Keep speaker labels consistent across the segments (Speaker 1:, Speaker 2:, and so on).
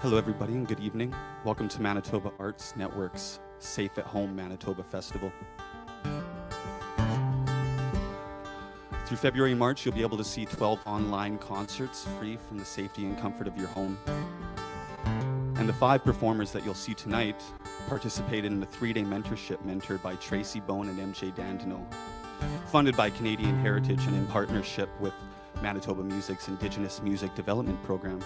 Speaker 1: Hello everybody and good evening. Welcome to Manitoba Arts Network's Safe at Home Manitoba Festival. Through February and March, you'll be able to see 12 online concerts free from the safety and comfort of your home. And the 5 performers that you'll see tonight participated in a 3-day mentorship mentored by Tracy and MJ Dandeneau, funded by Canadian Heritage and in partnership with Manitoba Music's Indigenous Music Development Program.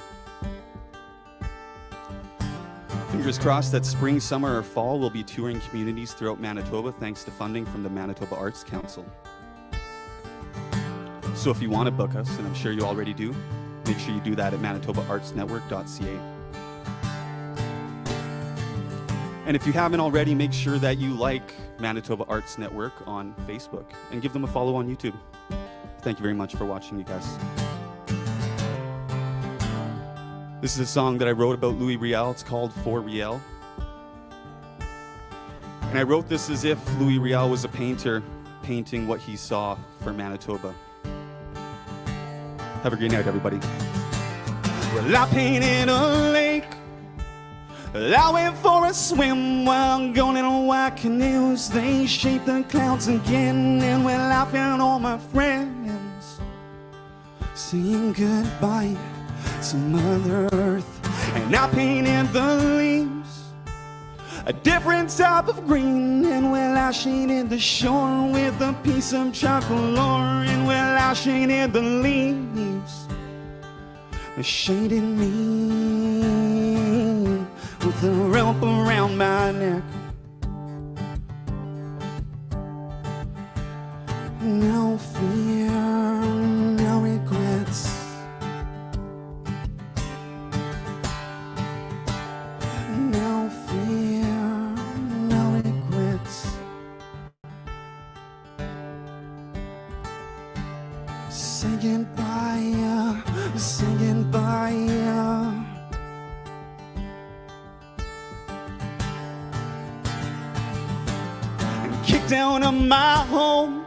Speaker 1: Fingers crossed that spring, summer, or fall we'll be touring communities throughout Manitoba thanks to funding from the Manitoba Arts Council. So if you want to book us, and I'm sure you already do, make sure you do that at manitobaartsnetwork.ca. And if you haven't already, make sure that you like Manitoba Arts Network on Facebook and give them a follow on YouTube. Thank you very much for watching, you guys. This is a song that I wrote about Louis Riel. It's called For Riel. And I wrote this as if Louis Riel was a painter painting what he saw for Manitoba. Have a great night, everybody. Well, I painted a lake. I went for a swim while going in white canoes. They shaped the clouds again. And well, I found all my friends saying goodbye to Mother Earth. And I painted the leaves a different type of green. And well, I shaded the shore with a piece of chocolate. And well, I shaded the leaves, they shaded me with a rope around my neck. No fear, no regrets. No fear, no regrets. Say goodbye, say goodbye. And kicked out of my home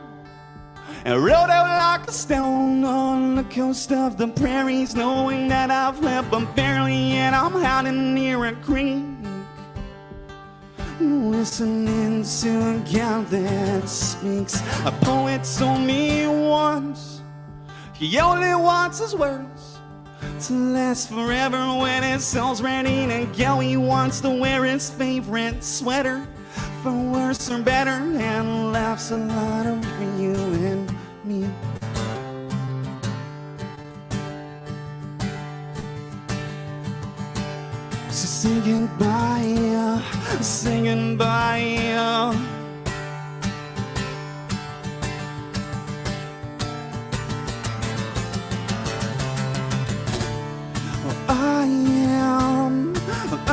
Speaker 1: and rode out like a stone on the coast of the prairies, knowing that I've left but barely, and I'm hiding near a creek, listening to a gal that speaks. A poet told me once he only wants his words to last forever. When his soul's ready to go, he wants to wear his favorite sweater, for worse or better, and laughs a lot over you and me. So say goodbye, say goodbye. I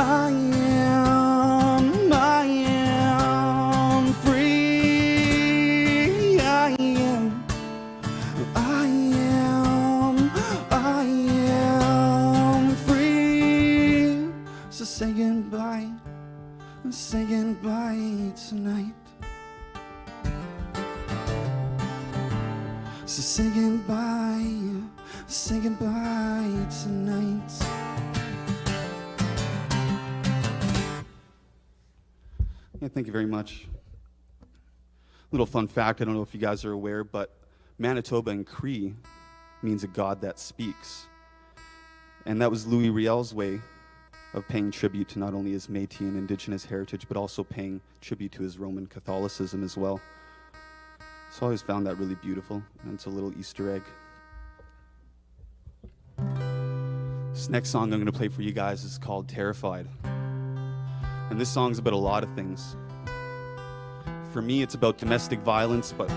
Speaker 1: am free. I am free. So say goodbye tonight. So say goodbye tonight. Yeah, thank you very much. Little fun fact, I don't know if you guys are aware, but Manitoba in Cree means a God that speaks. And that was Louis Riel's way of paying tribute to not only his Métis and Indigenous heritage, but also paying tribute to his Roman Catholicism as well. So I always found that really beautiful, and it's a little Easter egg. This next song I'm going to play for you guys is called Terrified. And this song's about a lot of things. For me, it's about domestic violence, but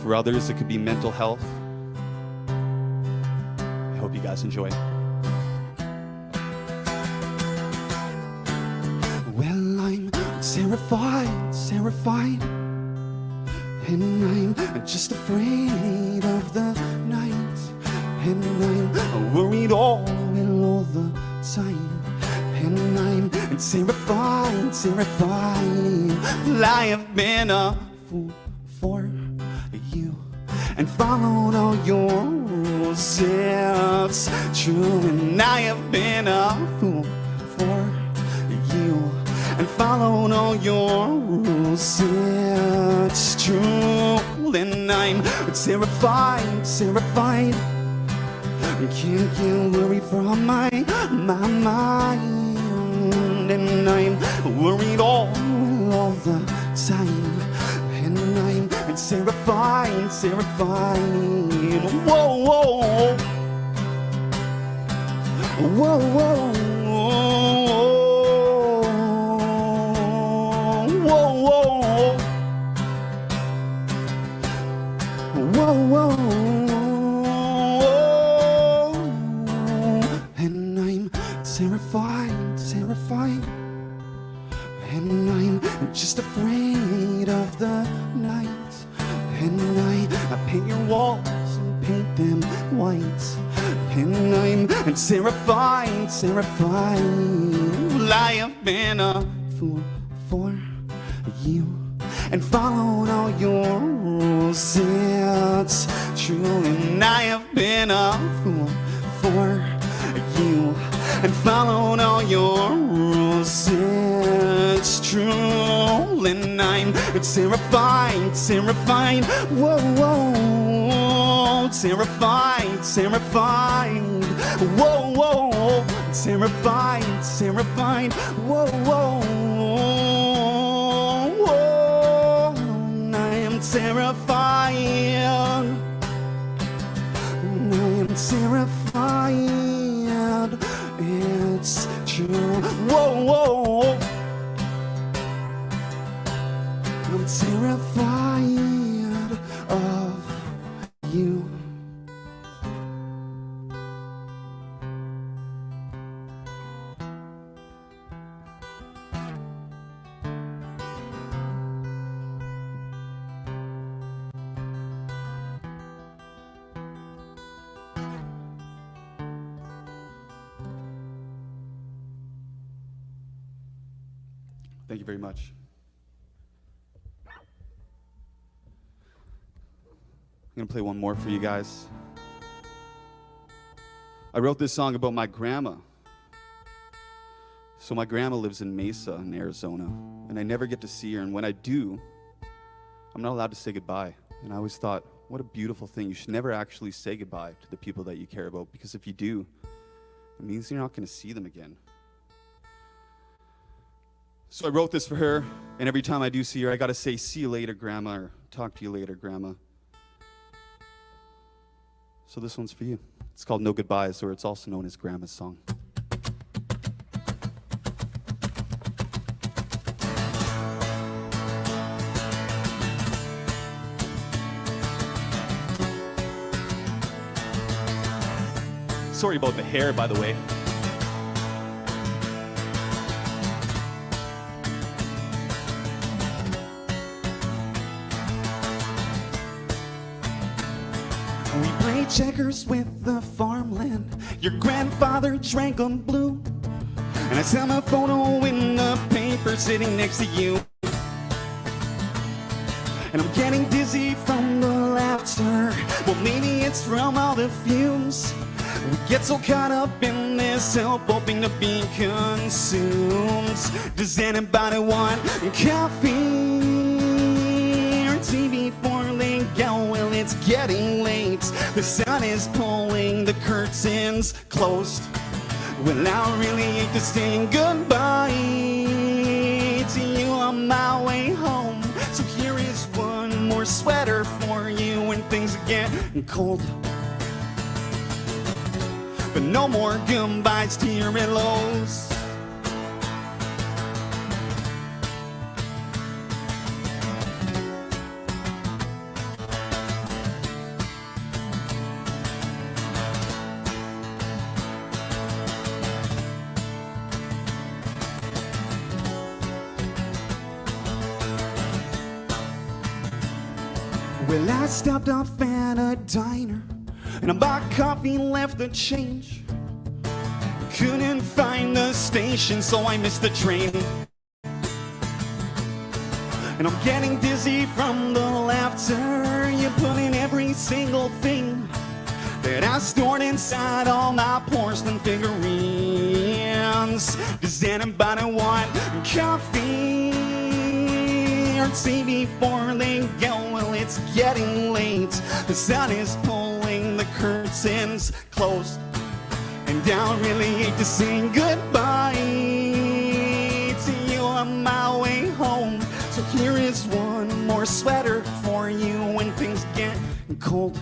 Speaker 1: for others, it could be mental health. I hope you guys enjoy. Well, I'm terrified, and I'm just afraid of the night, and I'm worried all the time. And I'm terrified. I have been a fool for you and followed all your steps. True, and I have been a fool followed all your rules. It's true, and I'm terrified, terrified. Can't get worried from my mind, and I'm worried all the time, and I'm terrified, terrified. Whoa, whoa, whoa, whoa. Terrified, and I'm just afraid of the night, and I paint your walls and paint them white, and I'm terrified, terrified. Well, I have been a fool for you and followed all your rules. It's true, and I have been a fool for you and followed all your rules. It's true, and I'm terrified, terrified. Whoa, whoa, terrified, terrified. Whoa, whoa, terrified, terrified. Whoa, whoa, whoa. I am terrified. I am terrified. It's true. Whoa, whoa. I'm terrified of you. Thank you very much. I'm gonna play one more for you guys. I wrote this song about my grandma. So my grandma lives in Mesa in Arizona, and I never get to see her, and when I do, I'm not allowed to say goodbye. And I always thought, what a beautiful thing. You should never actually say goodbye to the people that you care about, because if you do, it means you're not gonna see them again. So I wrote this for her, and every time I do see her, I gotta say, see you later, Grandma, or talk to you later, Grandma. So this one's for you. It's called No Goodbyes, or it's also known as Grandma's Song. Sorry about the hair, by the way. We played checkers with the farmland. Your grandfather drank on blue, and I saw my photo in the paper sitting next to you. And I'm getting dizzy from the laughter. Well, maybe it's from all the fumes. We get so caught up in this help, hoping to be consumed. Does anybody want coffee or tea before they go? Well, it's getting late. The sun is pulling the curtains closed. Well, I really hate to say goodbye to you on my way home. So here is one more sweater for you when things get cold. But no more goodbyes to your in-laws. Well, I stopped off at a diner and I bought coffee and left the change. Couldn't find the station, so I missed the train. And I'm getting dizzy from the laughter. You put in every single thing that I stored inside all my porcelain figurines. Does anybody want coffee or tea before they go? Well, it's getting late. The sun is pulling the curtains closed, and I really hate to say goodbye to you on my way home. So here is one more sweater for you when things get cold.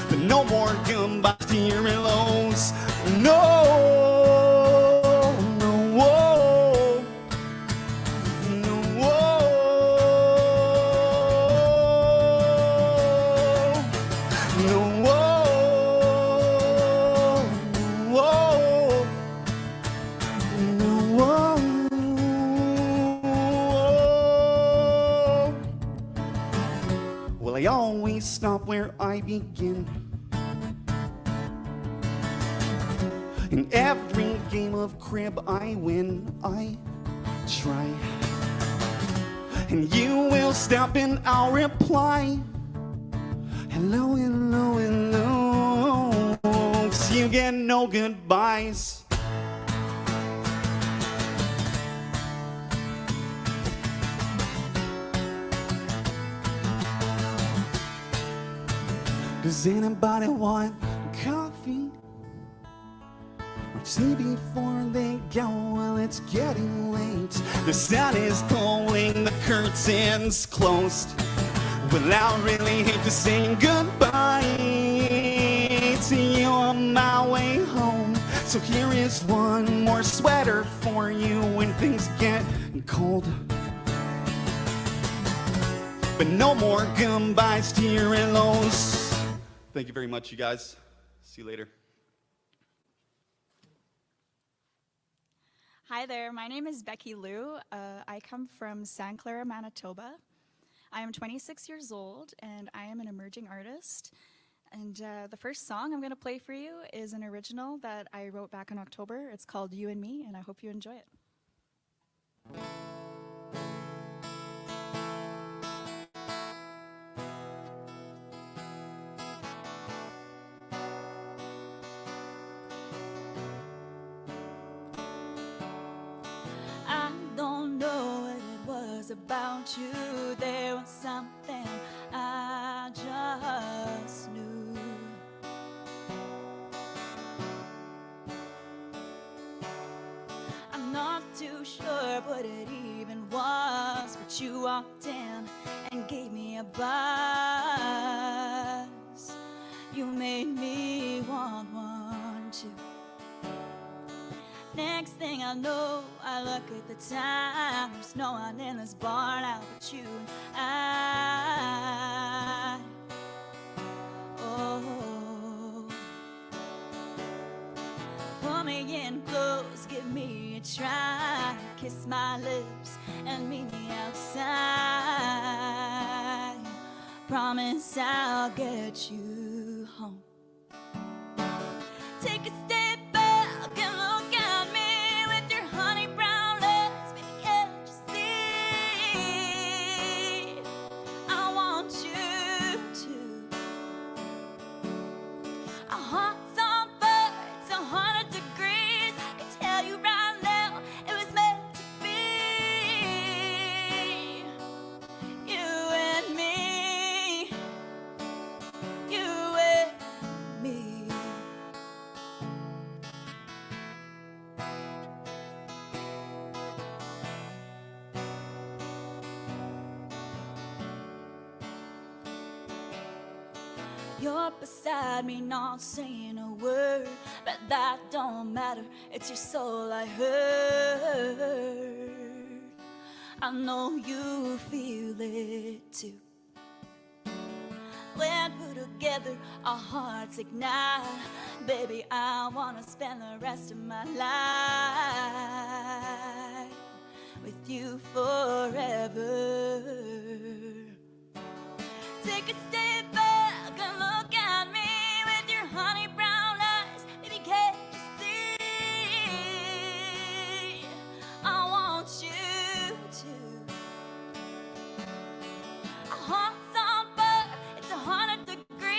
Speaker 1: But no more goodbyes to your hellos. No, no, whoa, no, whoa, no, whoa, whoa, no, whoa. Well, I always stop where I begin. In every game of crib I win, I try. And you will stop and I'll reply, hello, hello, hello. 'Cause you get no goodbyes. Does anybody want coffee or tea before they go? Well, it's getting late. The sun is pulling the curtains closed. Well, I really hate to say goodbye to you on my way home. So here is one more sweater for you when things get cold. But no more goodbyes to your hellos. Thank you very much, you guys. See you later.
Speaker 2: Hi there, my name is Becky Lou. I come from St. Clair, Manitoba. I am 26 years old and I am an emerging artist. And the first song I'm going to play for you is an original that I wrote back in October. It's called You and Me, and I hope you enjoy it. About you, there was something I just knew. I'm not too sure what it even was, but you walked in and gave me a buzz. You made me want one too. Next thing I know, I look at the time. There's no one in this bar now but you and I. Oh, pull me in close, give me a try. Kiss my lips and meet me outside. Promise I'll get you home. Take a step back and look. You're beside me, not saying a word, but that don't matter, it's your soul I heard. I know you feel it too. When we're together, our hearts ignite. Baby, I wanna spend the rest of my life with you forever. Take a step back and look at me with your honey brown eyes. Baby, can't you see? I want you to. Our hearts on fire, it's 100 degrees.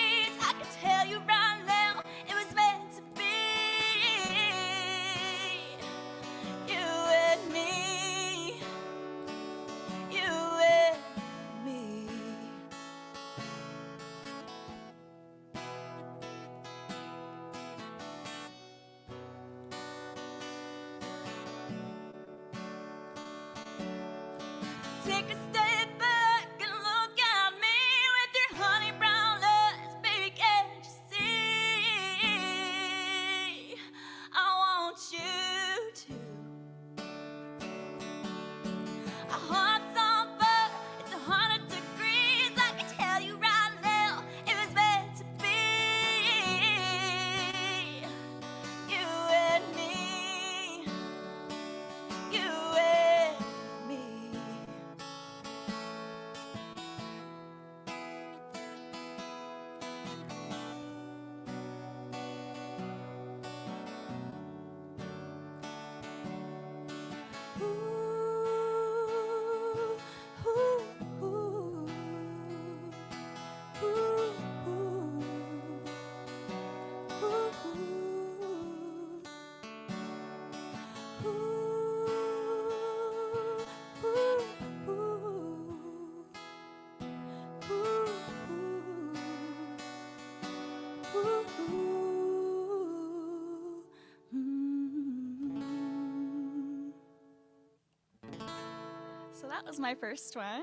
Speaker 2: that was my first one.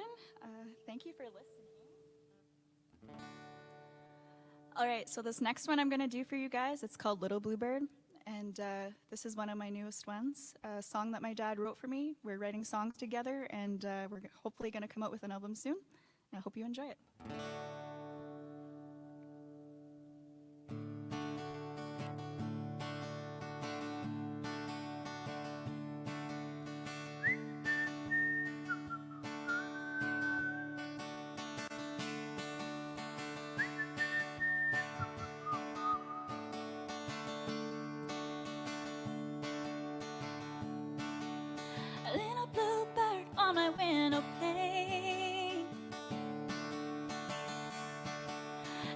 Speaker 2: Thank you for listening. All right, so this next one I'm going to do for you guys, it's called Little Bluebird. And this is one of my newest ones, a song that my dad wrote for me. We're writing songs together, and we're hopefully going to come out with an album soon. I hope you enjoy it. A little bluebird on my window pane.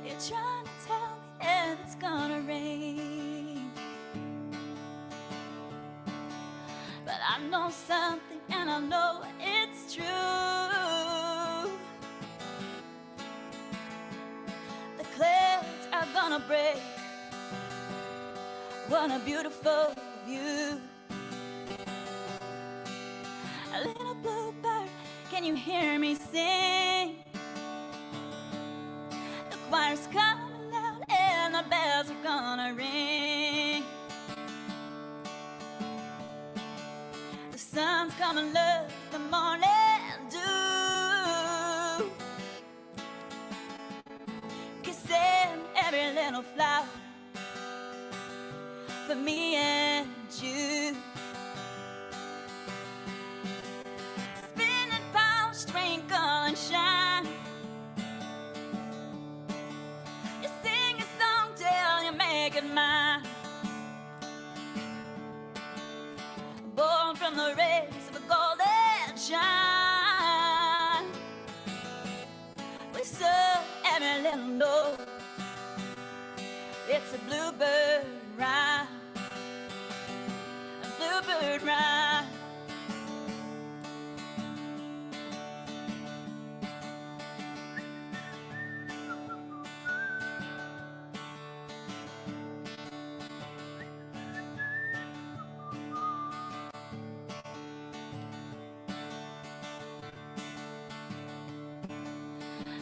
Speaker 2: You're trying to tell me that it's gonna rain, but I know something and I know it's true. The clouds are gonna break. What a beautiful view. A little bluebird, can you hear me sing? The choir's coming out and the bells are gonna ring. The sun's coming up, the morning dew, kissing every little flower for me and you. Twinkle and shine. You sing a song till you make it mine. Born from the rays of a golden shine. We saw every little note. It's a bluebird rhyme. A bluebird rhyme.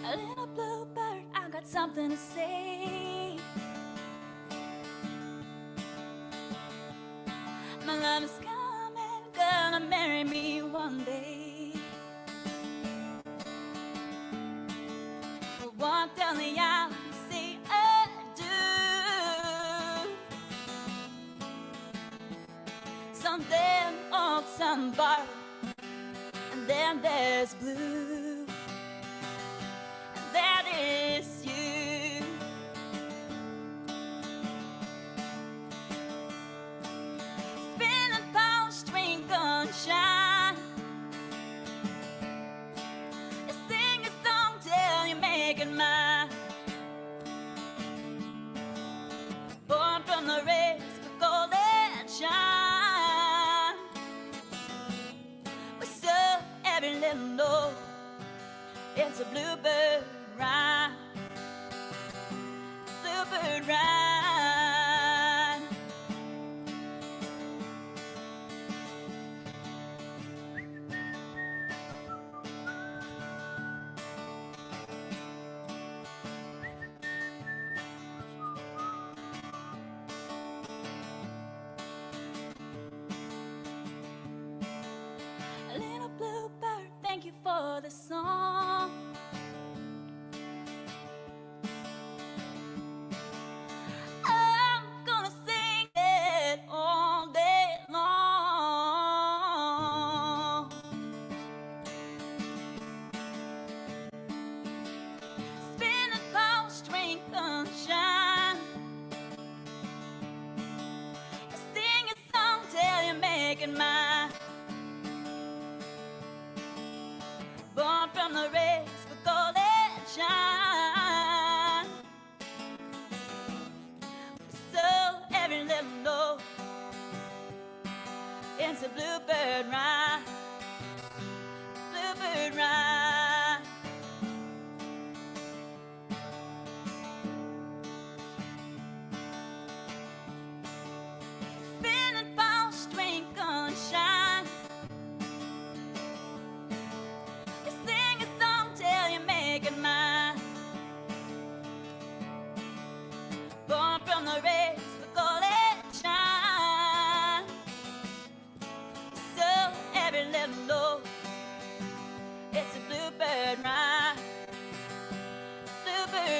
Speaker 2: A little bluebird, I got something to say. My love is coming, gonna marry me one day. We'll walk down the aisle and say adieu. Something old, some borrowed, and then there's blue. That is you. Spinning pouch, twinkle and shine. You sing a song till you make it mine. Born from the rays of golden shine. We saw every little note. It's a bluebird rhyme. Bluebird rhyme. A little bluebird, thank you for the song.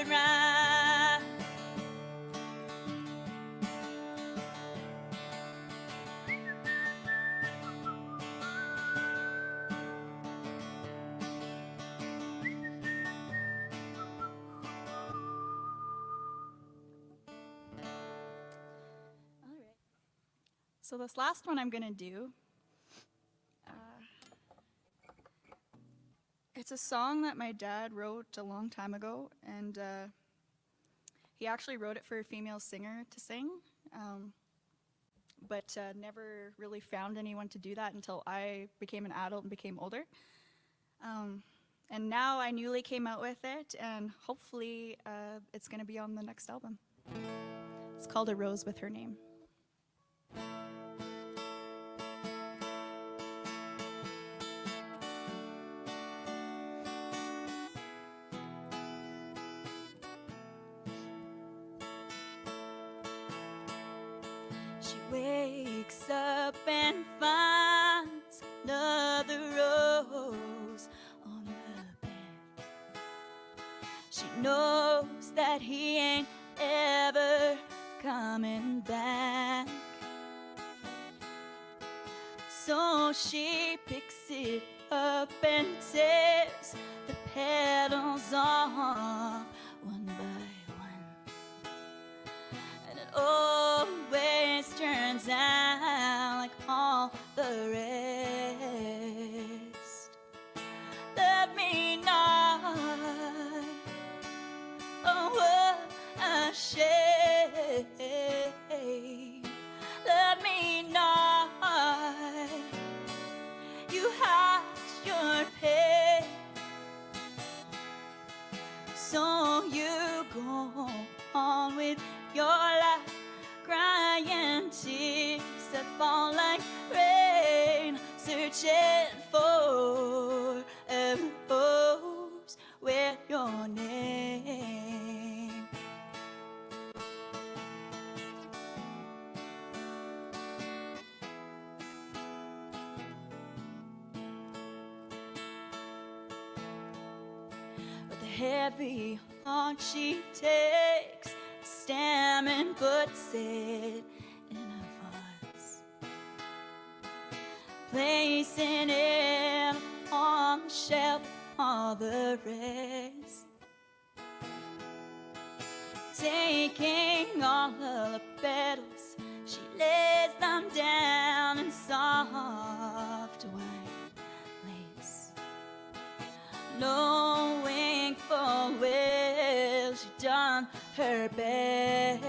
Speaker 2: quite right. So this last one I'm gonna do, it's a song that my dad wrote a long time ago, and he actually wrote it for a female singer to sing, but never really found anyone to do that until I became an adult and became older. And now I newly came out with it, and hopefully it's gonna be on the next album. It's called A Rose with Her Name. She wakes up and finds another rose on the bed. She knows that he ain't ever coming back. So she picks it up and tears the petals off one by one. And it always turns out like all the rest. Let me not, oh what a shame. Let me not, you hide your pain. So you go on with your life, crying tears that fall like rain, searching for a rose with your name. With a heavy heart she takes a stem and puts it in a vase, placing it on the shelf with all the rest. Taking all of the petals, she lays them down in soft white lace, knowing full well she done her best.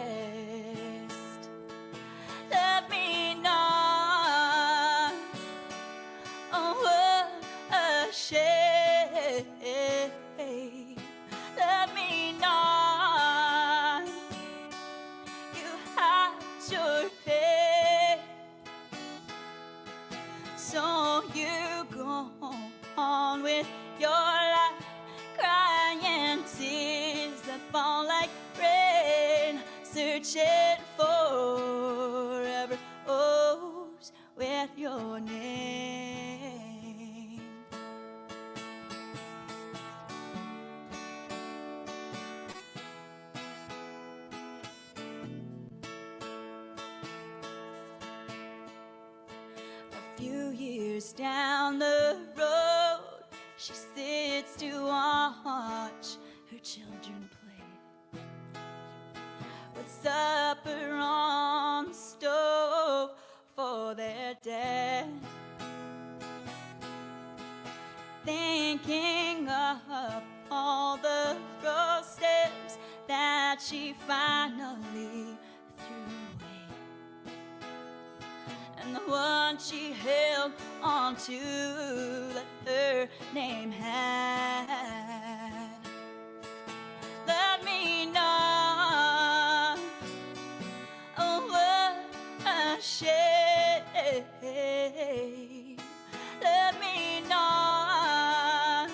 Speaker 2: Let me not, oh what a shame. Let me not, you hide your pain. So you go on with your life, crying tears that fall like rain, searching for every rose with your name. A few years down the road, she sits to watch her children play, with supper on the stove for their dad. Thinking of all the rose stems that she finally threw away, and the one she held on to that her name had. Let me not, oh what a shame. Let me not,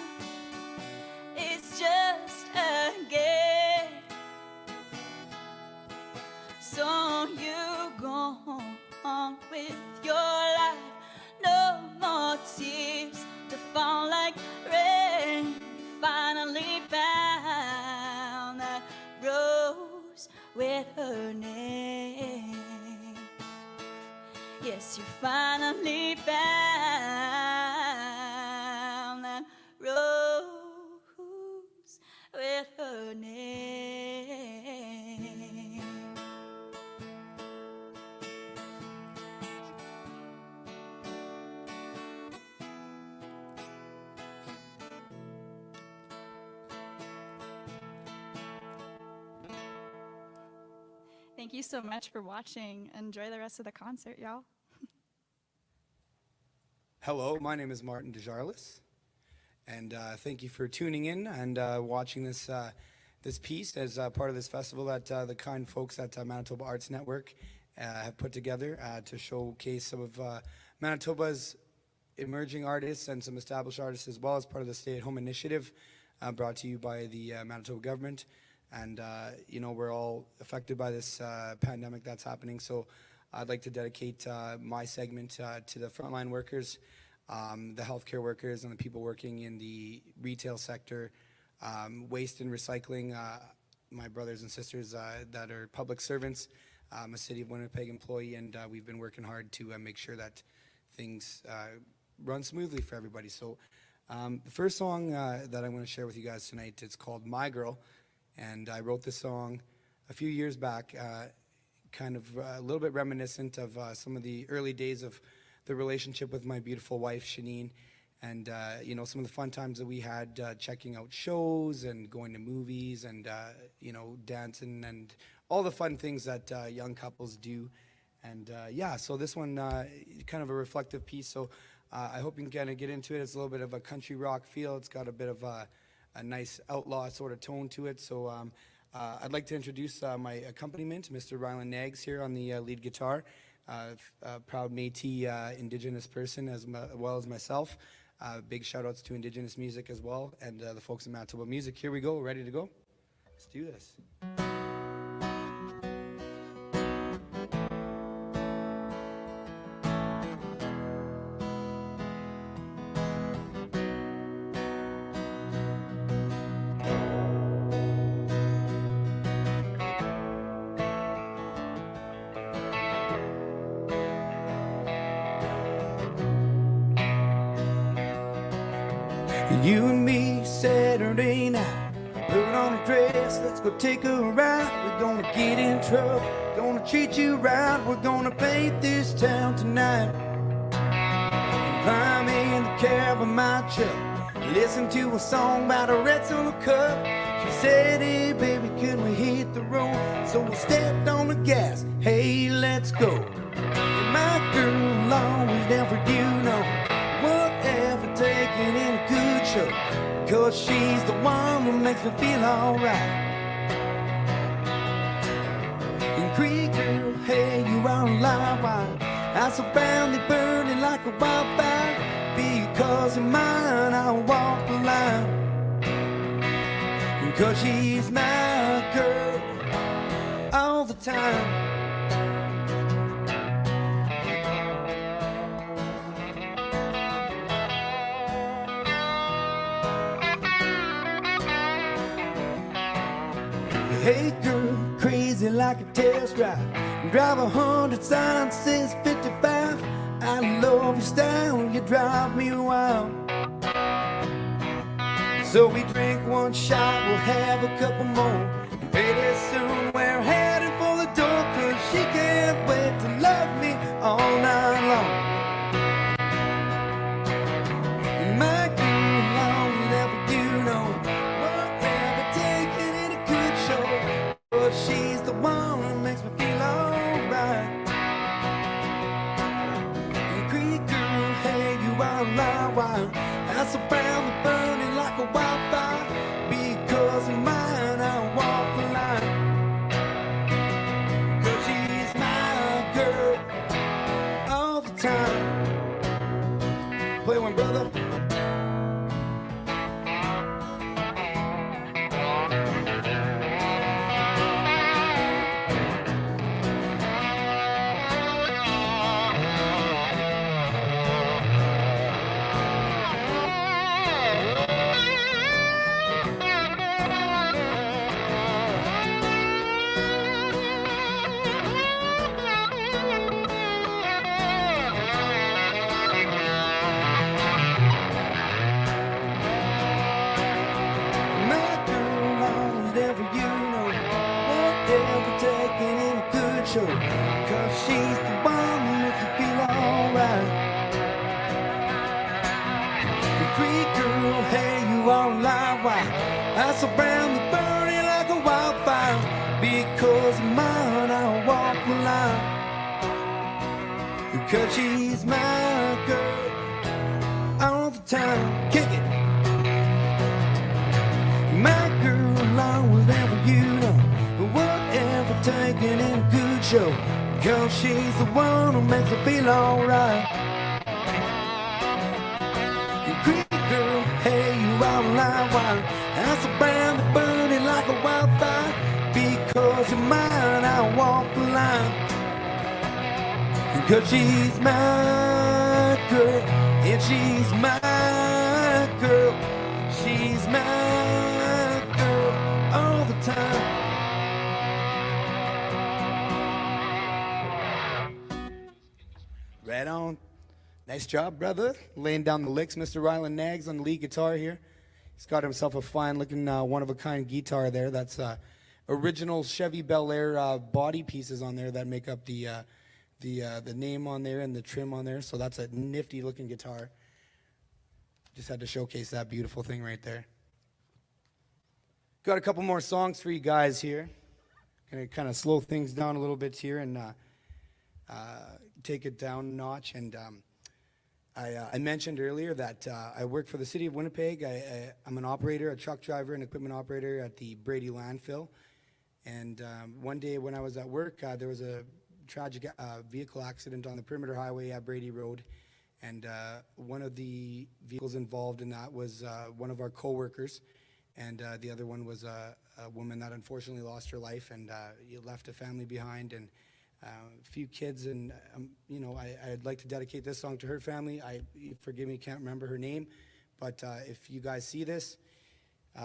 Speaker 2: it's just a game. So you go on with your life, no more tears to fall like rain. Finally guess you finally found that rose with her name. Thank you so much for watching. Enjoy the rest of the concert, y'all.
Speaker 3: Hello, my name is Martin-Desjarlais, and thank you for tuning in and watching this this piece as part of this festival that the kind folks at Manitoba Arts Network have put together to showcase some of Manitoba's emerging artists and some established artists, as well as part of the stay-at-home initiative brought to you by the Manitoba government. And you know, we're all affected by this pandemic that's happening, so I'd like to dedicate my segment to the frontline workers, the healthcare workers, and the people working in the retail sector, waste and recycling, my brothers and sisters that are public servants. I'm a City of Winnipeg employee, and we've been working hard to make sure that things run smoothly for everybody. So the first song that I want to share with you guys tonight, it's called My Girl, and I wrote this song a few years back, kind of a little bit reminiscent of some of the early days of the relationship with my beautiful wife, Shaneen, and you know, some of the fun times that we had checking out shows and going to movies and you know, dancing and all the fun things that young couples do. And yeah, so this one kind of a reflective piece, so I hope you can kind of get into it. It's a little bit of a country rock feel. It's got a bit of a nice outlaw sort of tone to it. So I'd like to introduce my accompaniment, Mr. Rylan Nags here on the lead guitar, a proud Métis Indigenous person as well as myself. Big shout outs to Indigenous music as well, and the folks in Manitoba Music. Here we go, ready to go? Let's do this. You and me, Saturday night, put on a dress, let's go take a ride. We're gonna get in trouble, gonna treat you right. We're gonna paint this town tonight. And climb in the cab of my truck, listen to a song by the Reds on the Cup. She said, hey baby, can we hit the road? So we stepped on the gas, hey let's go. And my girl always down for you, know whatever, taking in a good show, 'cause she's the one that makes me feel alright. And Creek girl, hey, you are a live wire. I so proudly burning like a wildfire. Because of mine, I walk the line. And 'cause she's my girl all the time. Hey girl, crazy like a test drive. Drive 100 signs, says 55. I love your style, you drive me wild. So we drink one shot, we'll have a couple more. And pretty soon we're heading for the door, 'cause she can't wait to love me all night long. And my girl, always there for you, know whatever, taking it a good show. But she's the one that makes me feel alright. And Creek girl, hey, you are a live wire. I'm so proud of burning like a wildfire. Because of mine, I walk whatever you know, whatever taking in a good show, 'cause she's the one who makes you feel alright. The Greek girl, hey, you all live wide. I surround the burning like a wildfire, because of mine I'll walk the line, because she's my girl all the time. Kick it. My girl, along with whatever you know, whatever taking in a good show, 'cause she's the one who makes her feel alright. You Greek girl, hey, you out alive, why? I surround the burning like a wildfire, because you're mine, I'll walk the line, because she's my girl, and she's my girl, she's my girl all the time. Right on. Nice job, brother. Laying down the licks, Mr. Ryland Nags on the lead guitar here. He's got himself a fine-looking, one-of-a-kind guitar there. That's original Chevy Bel Air body pieces on there that make up the name on there and the trim on there. So that's a nifty-looking guitar. Just had to showcase that beautiful thing right there. Got a couple more songs for you guys here. Gonna kind of slow things down a little bit here and take it down a notch. And I mentioned earlier that I work for the city of Winnipeg. I'm an operator, a truck driver, and equipment operator at the Brady landfill. And one day when I was at work, there was a tragic vehicle accident on the Perimeter Highway at Brady Road. And one of the vehicles involved in that was one of our co-workers. And the other one was a woman that unfortunately lost her life and left a family behind and a few kids. And, you know, I'd like to dedicate this song to her family. Forgive me, can't remember her name. But if you guys see this,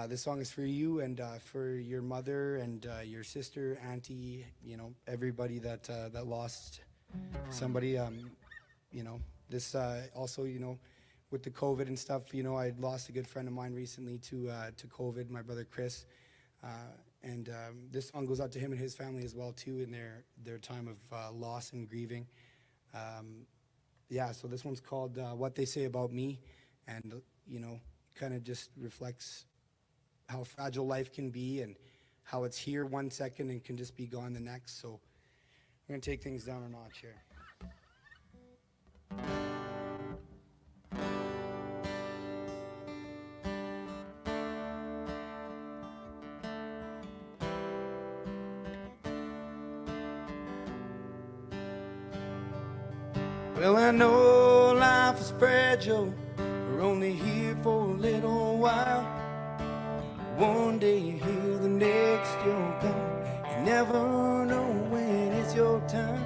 Speaker 3: this song is for you and for your mother and your sister, auntie, you know, everybody that lost somebody. You know, this also, you know, with the COVID and stuff, you know, I lost a good friend of mine recently to COVID, my brother Chris. And this song goes out to him and his family as well, too, in their time of loss and grieving. Yeah, so this one's called What They Say About Me. And, you know, kind of just reflects how fragile life can be and how it's here 1 second and can just be gone the next. So we're going to take things down a notch here. Well, I know life is fragile. We're only here for a little while. One day you're here, the next you're gone. You never know when it's your time.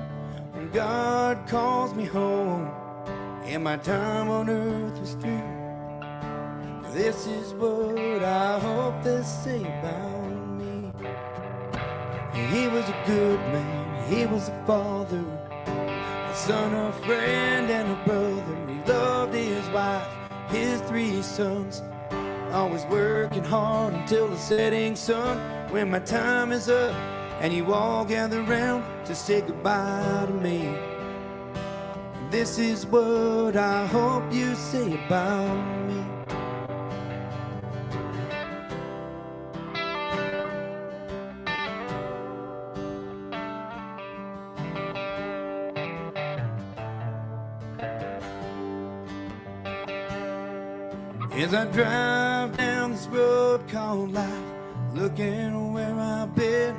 Speaker 3: When God calls me home and my time on earth was through, this is what I hope they say about me. He was a good man, he was a father, a son, a friend, and a brother. He loved his wife, his 3 sons, always working hard until the setting sun. When my time is up and you all gather round to say goodbye to me, this is what I hope you say about me. As I drive down this road called life, looking where I've been,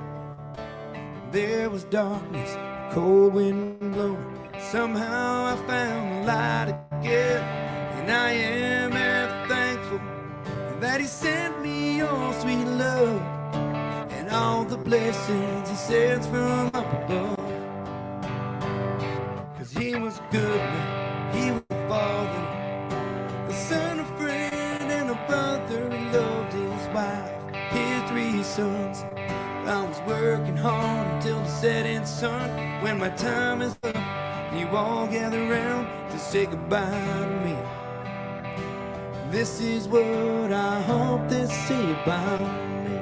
Speaker 3: there was darkness, cold wind blowing. Somehow I found the light again, and I am ever thankful that he sent me your sweet love and all the blessings he sends from up above. 'Cause he was a good man, he was a father, a son, a friend, and a brother. He loved his wife, his 3 sons. I was working hard until the setting sun. When my time is up, you all gather round to say goodbye to me. This is what I hope they say about me.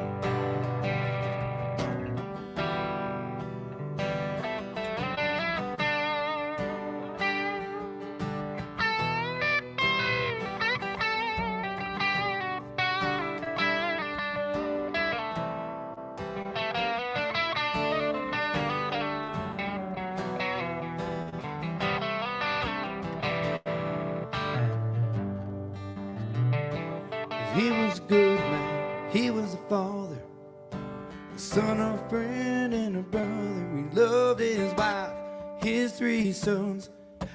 Speaker 3: He was a good man, he was a father, a son, a friend, and a brother. He loved his wife, his 3 sons,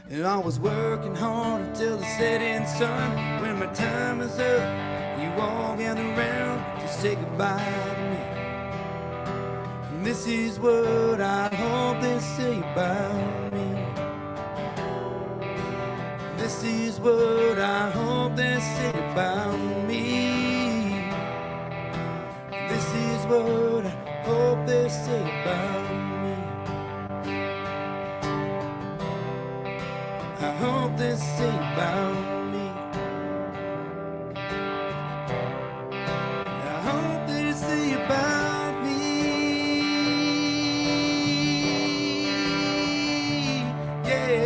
Speaker 3: and I was working hard until the setting sun. When my time is up, you all gather around to say goodbye to me. And this is what I hope they say about me. This is what I hope they say about me. This is what I hope they say about me. I hope they say about me. I hope they say about me. Yeah.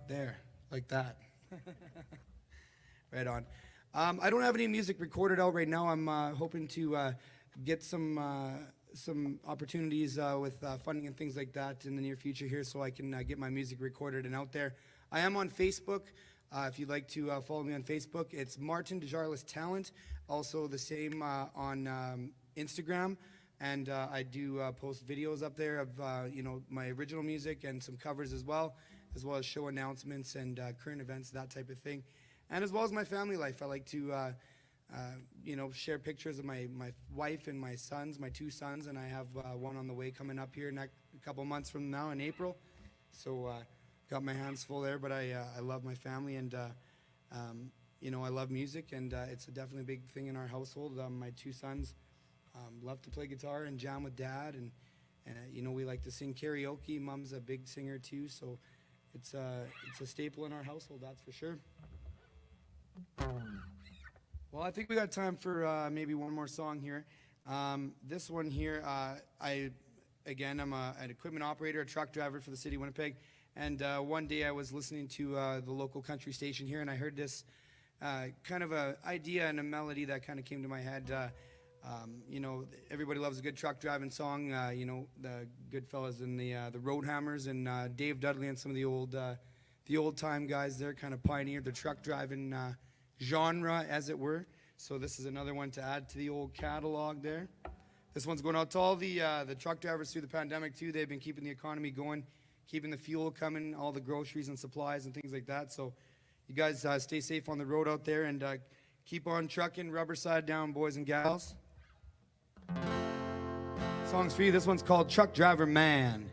Speaker 3: There, like that. Right on. I don't have any music recorded out right now. I'm hoping to get some opportunities with funding and things like that in the near future here, so I can get my music recorded and out there. I am on Facebook. If you'd like to follow me on Facebook, it's Martin-Desjarlais Talent. Also the same on Instagram. And I do post videos up there of my original music and some covers as well as show announcements and current events, that type of thing. And as well as my family life. I like to share pictures of my wife and my sons, my 2 sons, and I have one on the way coming up here a couple months from now in April. So got my hands full there, but I love my family, and I love music, and it's definitely a big thing in our household. My 2 sons love to play guitar and jam with Dad, and we like to sing karaoke. Mom's a big singer too, so it's a staple in our household, that's for sure. Well, I think we got time for maybe one more song here. This one here, I'm an equipment operator, a truck driver for the city of Winnipeg, and one day I was listening to the local country station here, and I heard this kind of a idea and a melody that kind of came to my head. Everybody loves a good truck driving song. The Goodfellas and the Roadhammers and Dave Dudley and some of the old time guys there kind of pioneered the truck driving genre, as it were. So this is another one to add to the old catalog there. This one's going out to all the truck drivers through the pandemic too. They've been keeping the economy going, keeping the fuel coming, all the groceries and supplies and things like that. So you guys stay safe on the road out there, and keep on trucking, rubber side down, boys and gals. Song's for you. This one's called Truck Driver Man.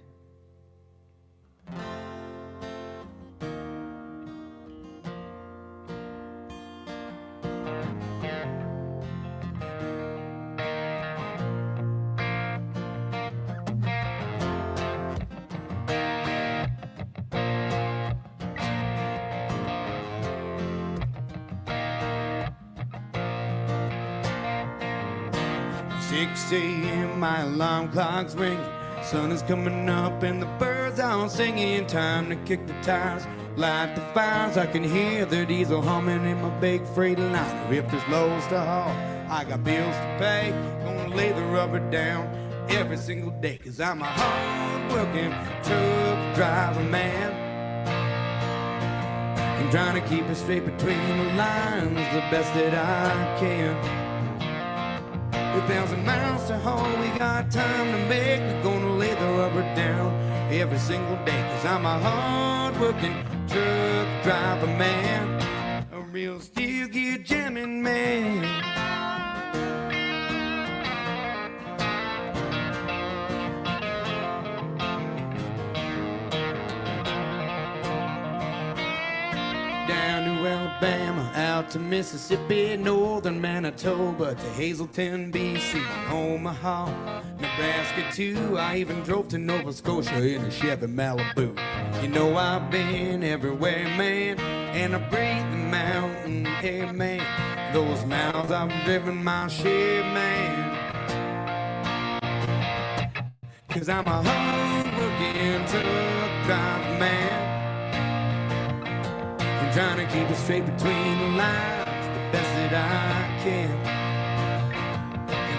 Speaker 3: My alarm clock's ringing, sun is coming up and the birds are singing. Time to kick the tires, light the fires. I can hear the diesel humming in my big Freightliner. If there's loads to haul, I got bills to pay. Gonna lay the rubber down every single day, 'cause I'm a hard-working truck driver man. I'm trying to keep it straight between the lines the best that I can. 1,000 miles to haul, we got time to make. We're gonna lay the rubber down every single day, 'cause I'm a hard-working truck driver man, a real steel gear jamming man. Down to Alabama, out to Mississippi, northern Manitoba to Hazelton, BC, Omaha, Nebraska too. I even drove to Nova Scotia in a Chevy Malibu. You know I've been everywhere, man, and I breathe the mountain air, man. Those miles I've driven my share, man, 'cause I'm a hard-working truck driver man. Trying to keep it straight between the lines the best that I can.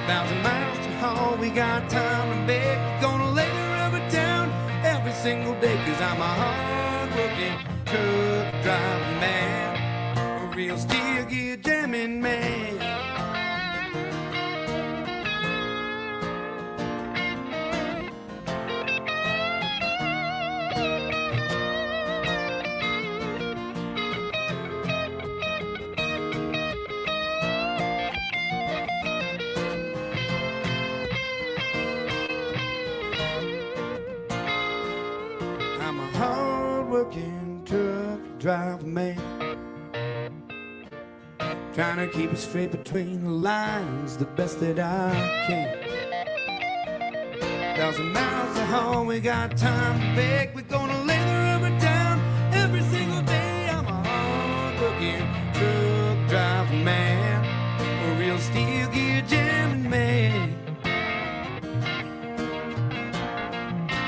Speaker 3: 1,000 miles to haul, we got time to beg. Gonna lay the rubber down every single day, 'cause I'm a hard-working truck driving man, a real steel gear jamming man. I'm a hard-working truck driver man, trying to keep it straight between the lines the best that I can. 1,000 miles to haul, we got time to beg. We're gonna lay the rubber down every single day. I'm a hard-working truck driver man, a real steel gear jamming man.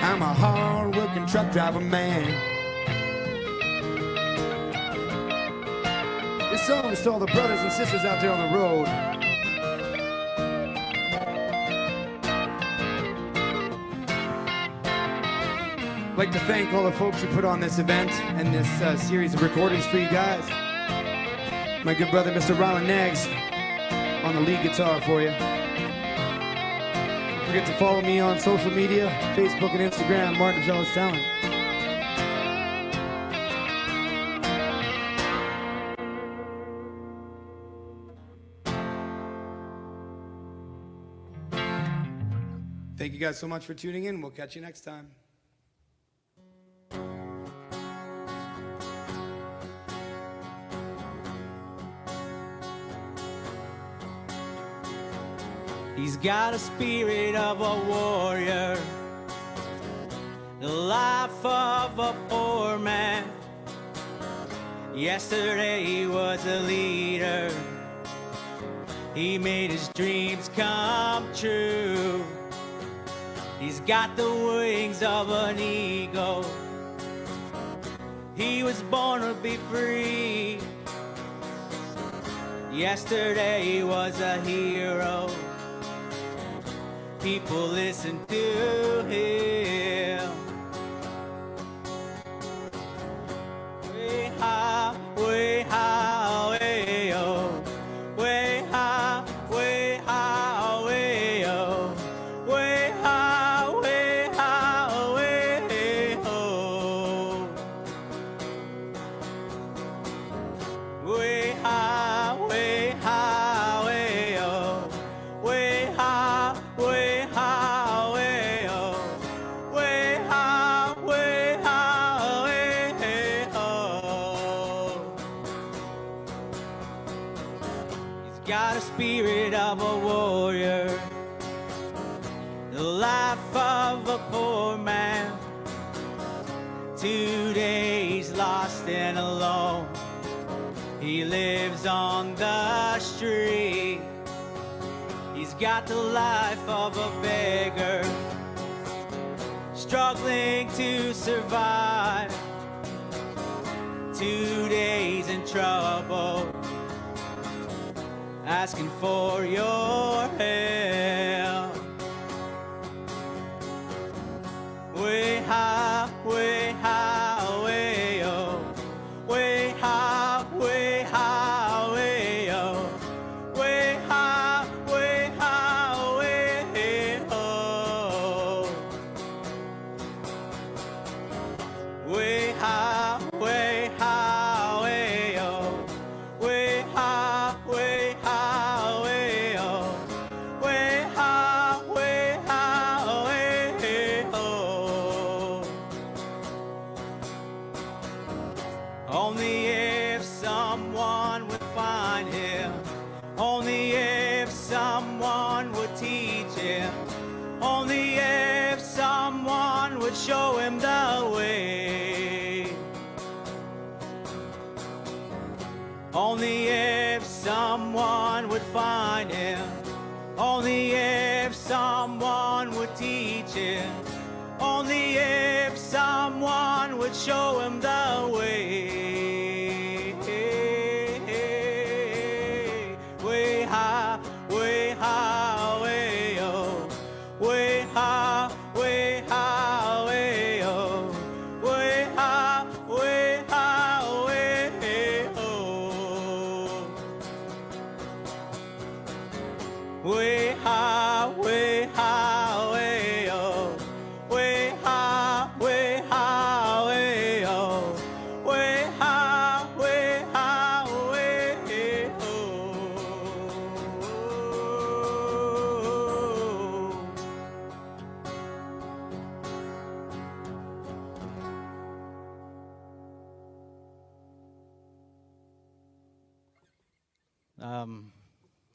Speaker 3: I'm a hard-working truck driver man. This song is to all the brothers and sisters out there on the road. I'd like to thank all the folks who put on this event and this series of recordings for you guys. My good brother, Mr. Ron Neggs, on the lead guitar for you. Don't forget to follow me on social media, Facebook and Instagram, Martin Desjarlais Talent. Thank you guys so much for tuning in. We'll catch you next time.
Speaker 4: He's got a spirit of a warrior, the life of a poor man. Yesterday he was a leader. He made his dreams come true. He's got the wings of an eagle. He was born to be free. Yesterday he was a hero. People listen to him. Way high, way high, way oh. Way high, way high, way oh. Way high, way high, way oh. Way high, way high, way oh. Way high, way high, way oh. Way high, way high, way oh. He's got a spirit of a warrior, the life of a poor man. Today he's lost and alone. He lives on the street. He's got the life of a beggar, struggling to survive. Today's in trouble, asking for your help. Way high, way high, way oh. Way high, way high, way oh. Way high, way high, way oh. Way high, way high, way oh. Way high, way high, way oh. Way high, way high, way oh. Only if someone would find him, only if someone would teach him, only if someone would show him the way, only if someone would find him, only if someone would teach him, only if someone would show him the way. Way high, way high, way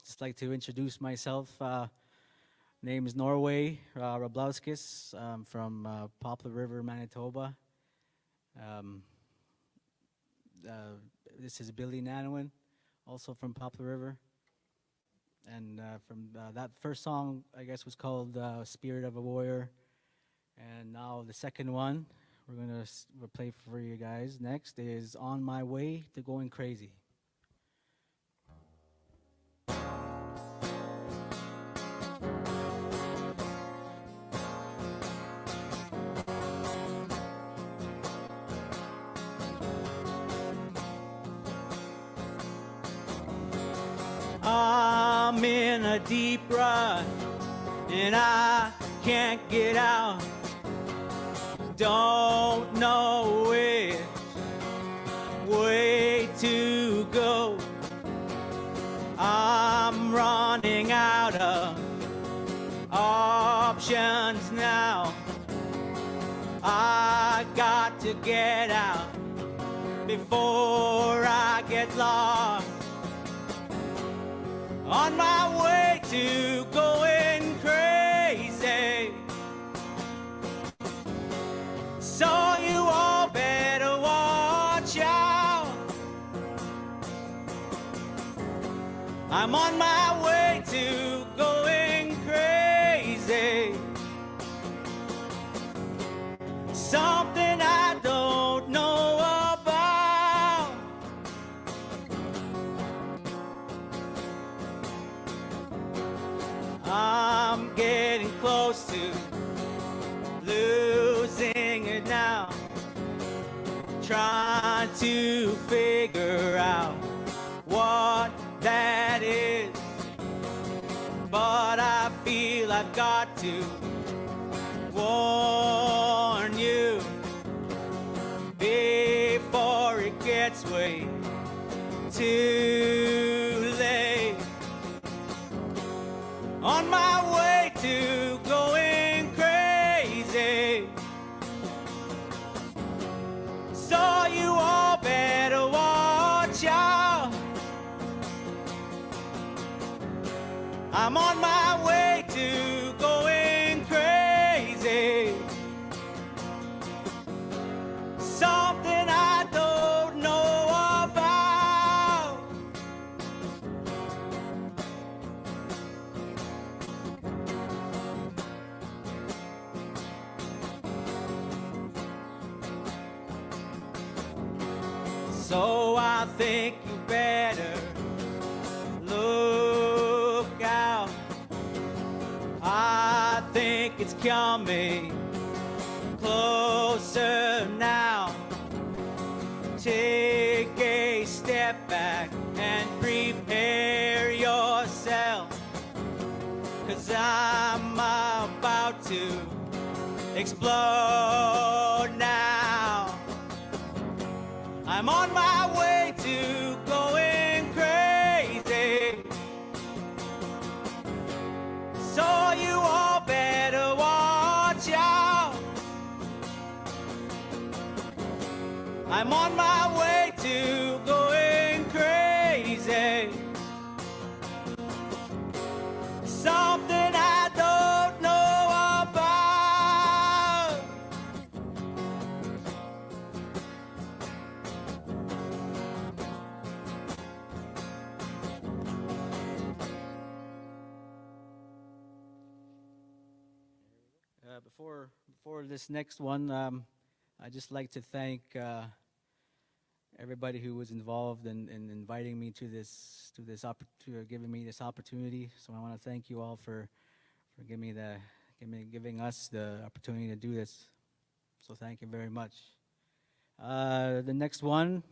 Speaker 4: Just like to introduce myself. Name is Norway, Rabliauskas, from Poplar River, Manitoba. This is Billy Nanowin, also from Poplar River. And from that first song, I guess, was called Spirit of a Warrior. And now the second one we'll play for you guys next is On My Way to Going Crazy. I'm in a deep rut and I can't get out. Don't know which way to go. I'm running out of options now. I got to get out before I get lost. On my way to going crazy. So you all better watch out. I'm on my way to going crazy. Something I don't know about. I'm getting close to losing it now. Trying to figure out what that is. But I feel I've got to warn you before it gets way too late. On my way to going crazy. So you all better watch out. I'm on my way to going crazy. Something I don't know about. So I think you better look out. I think it's coming closer now. Take a step back and prepare yourself. 'Cause I'm about to explode now. I'm on my way to going crazy. So you all better watch out. I'm on my way to going crazy. Something I don't know about. Before this next one, I'd just like to thank everybody who was involved in inviting me to giving me this opportunity. So I want to thank you all for giving us the opportunity to do this. So thank you very much. The next one,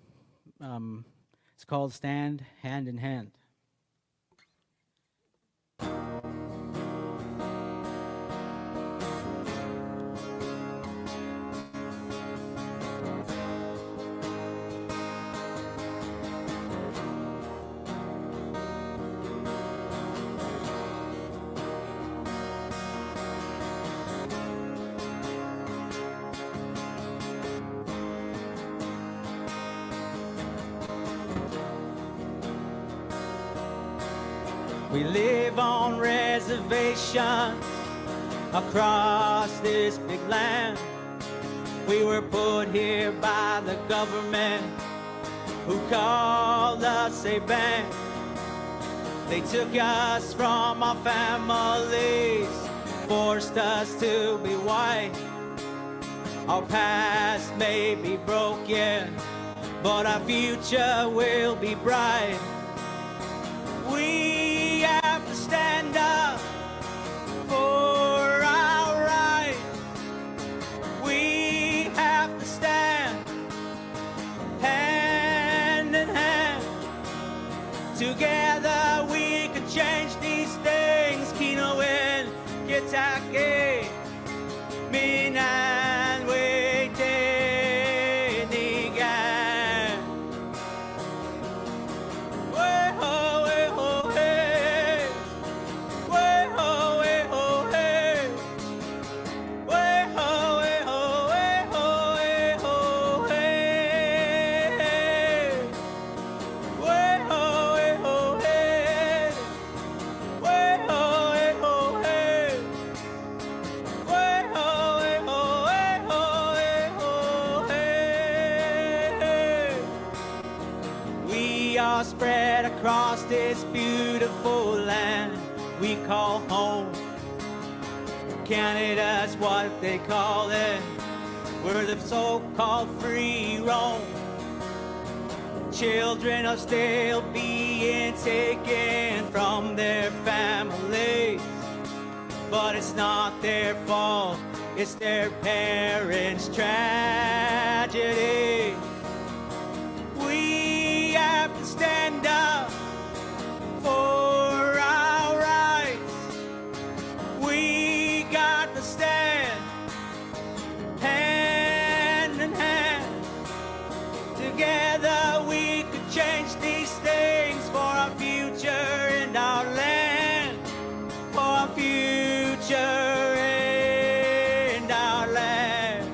Speaker 4: it's called Stand Hand in Hand. We live on reservations across this big land. We were put here by the government who called us a band. They took us from our families, forced us to be white. Our past may be broken, but our future will be bright. We have to stand up for our rights. We have to stand hand in hand. Together we can change these things. Kino in Kitake, Minan Wete Nigan. Way-ho, way-ho, hey. Way-ho, way-ho, hey. Way-ho, way-ho, way-ho, way-ho, hey. Way-ho, way-ho, hey. Way-ho, way-ho, hey. Way-ho, way-ho, way-ho, way-ho, hey. We are spread across this beautiful land we call home. Canada's what they call it. We're the so-called free roam. Children are still being taken from their families, but it's not their fault, it's their parents' tragedy. We have to stand up for our rights. We got to stand hand in hand. Together we could change these things for our future and our land. For our future and our land.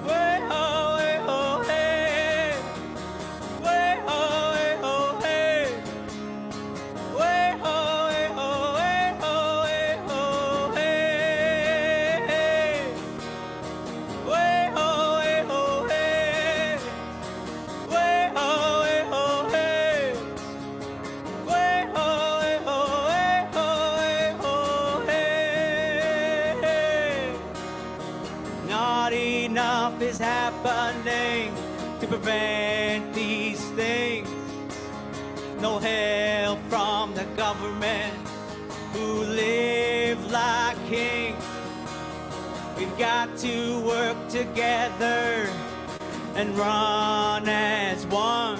Speaker 4: Way-ho, way-ho, hey. Way-ho, way-ho, hey. Way-ho, way-ho, way-ho, way-ho, hey. Way-ho, way-ho, hey. Way-ho, way-ho, hey. Way-ho, way-ho, way-ho, way-ho, hey. Not enough is happening to prevent these things. No help from the government who live like kings. We've got to work together and run as one.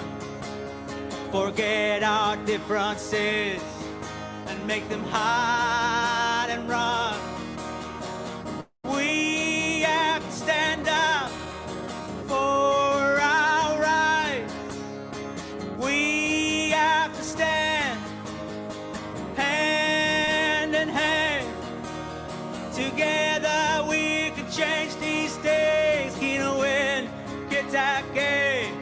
Speaker 4: Forget our differences and make them hide and run. We have to stand up for our rights. We have to stand hand in hand. Together we can change these days. Kino in Kitake,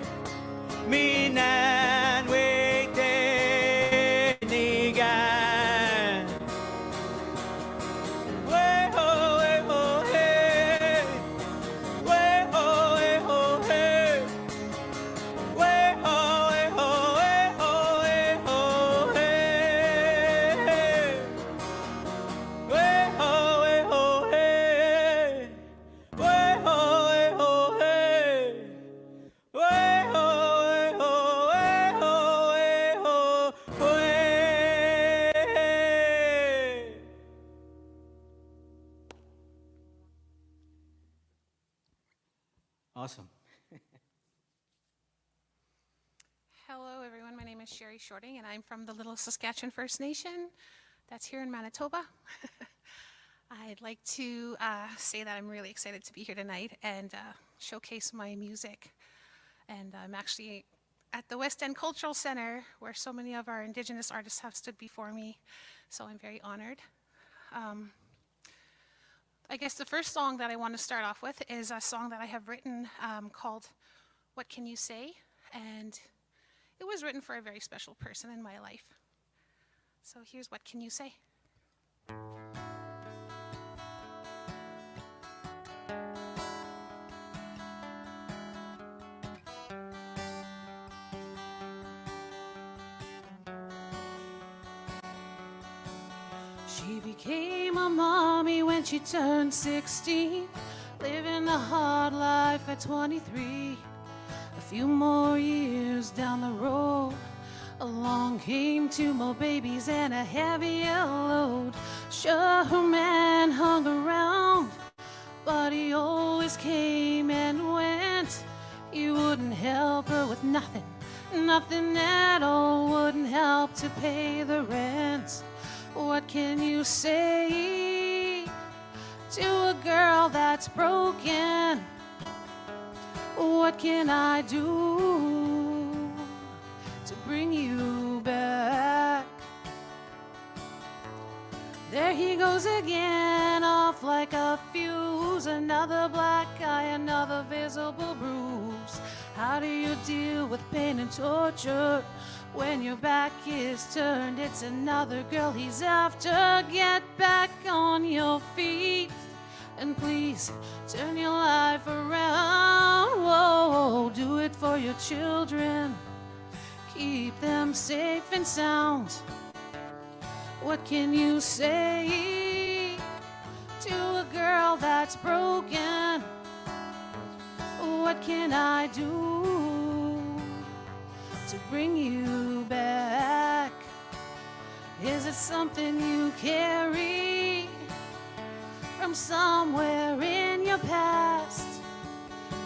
Speaker 4: Minan Wete Nigan. Way-ho, way-ho, hey. Way-ho, way-ho, hey. Way-ho, way-ho, way-ho, way-ho, hey. Way-ho, way-ho, hey. Way-ho, way-ho, hey. Way-ho, way-ho, way-ho, way-ho, hey. Awesome.
Speaker 5: Hello, everyone. My name is Sherri Shorting, and I'm from the Little Saskatchewan First Nation. That's here in Manitoba. I'd like to say that I'm really excited to be here tonight and showcase my music. And I'm actually at the West End Cultural Centre, where so many of our Indigenous artists have stood before me, so I'm very honored. I guess the first song that I want to start off with is a song that I have written called What Can You Say? And it was written for a very special person in my life. So here's What Can You Say? She became a mommy when she turned 16, living a hard life at 23. A few more years down the road, along came two more babies and a heavier load. Sure, her man hung around, but he always came and went. He wouldn't help her with nothing, nothing at all, wouldn't help to pay the rent. What can you say to a girl that's broken? What can I do to bring you back? There he goes again, off like a fuse. Another black eye, another visible bruise. How do you deal with pain and torture when your back is turned? It's another girl he's after. Get back on your feet and please turn your life around. Whoa, do it for your children. Keep them safe and sound. What can you say to a girl that's broken? What can I do to bring you back? Is it something you carry from somewhere in your past?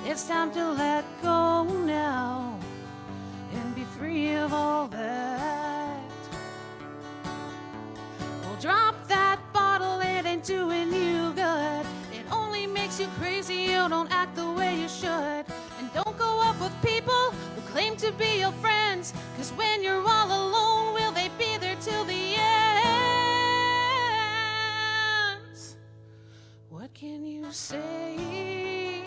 Speaker 5: It's time to let go now and be free of all that. Well, drop that bottle, it ain't doing you good. It only makes you crazy, you don't act the way you should. And don't go up with people who claim to be your friends, 'cause when you're all alone, will they be there till the end? What can you say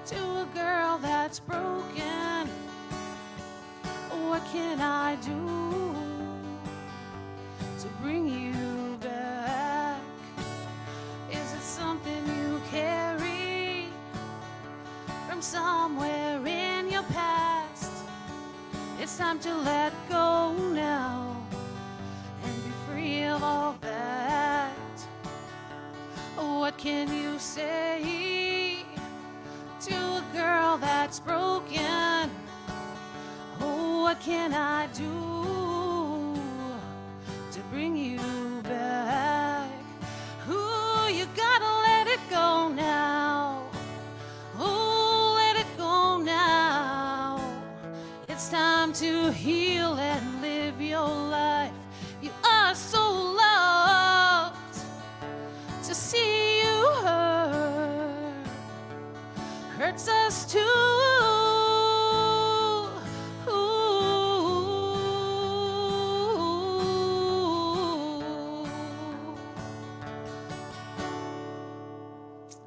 Speaker 5: to a girl that's broken? What can I do to bring you back? Is it something you carry from somewhere in your past? It's time to let go now and be free of all that. What can you say to a girl that's broken? Oh, what can I do to bring you back? Ooh, you gotta let it go now. Oh, let it go now. It's time to heal and live your life. You are so loved. To see you hurt hurts us too.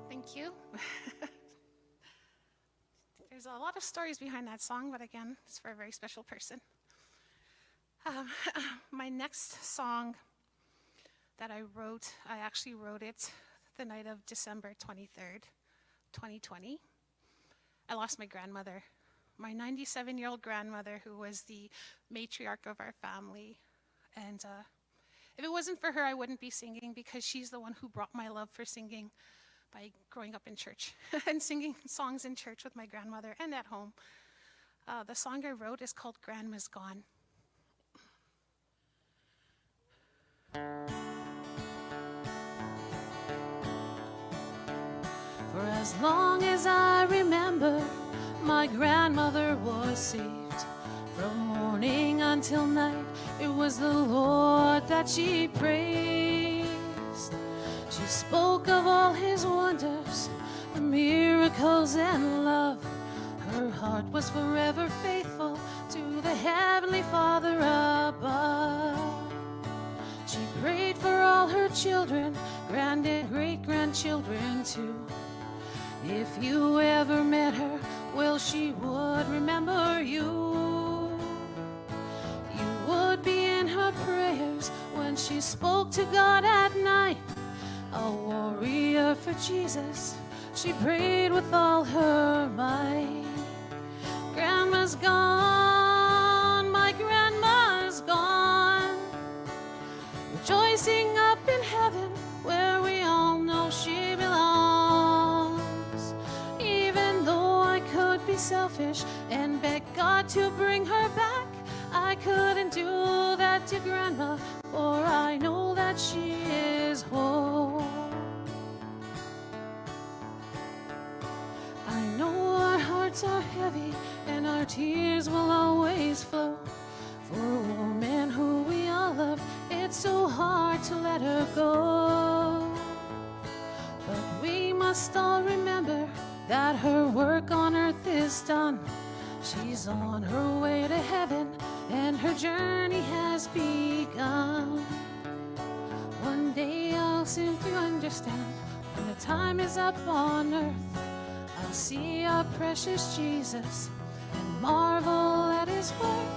Speaker 5: Thank you. There's a lot of stories behind that song, but again, it's for a very special person. My next song that I actually wrote it the night of December 23rd, 2020. I lost my grandmother, my 97-year-old grandmother, who was the matriarch of our family. And if it wasn't for her, I wouldn't be singing, because she's the one who brought my love for singing by growing up in church and singing songs in church with my grandmother and at home. The song I wrote is called Grandma's Gone. For as long as I remember, my grandmother was saved. From morning until night, it was the Lord that she praised. She spoke of all his wonders, the miracles and love. Her heart was forever faithful to the Heavenly Father above. She prayed for all her children, grand and great-grandchildren too. If you ever met her, well, she would remember you.
Speaker 6: prayers when she spoke to God at night. A warrior for Jesus, she prayed with all her might. Grandma's gone, my grandma's gone, rejoicing up in heaven where we all know she belongs. Even though I could be selfish and beg God to bring her back, I couldn't do that to Grandma, for I know that she is home. I know our hearts are heavy and our tears will always flow. For a woman who we all love, it's so hard to let her go. But we must all remember that her work on earth is done. She's on her way to heaven and her journey has begun. One day I'll simply understand, when the time is up on earth, I'll see our precious Jesus and marvel at his work.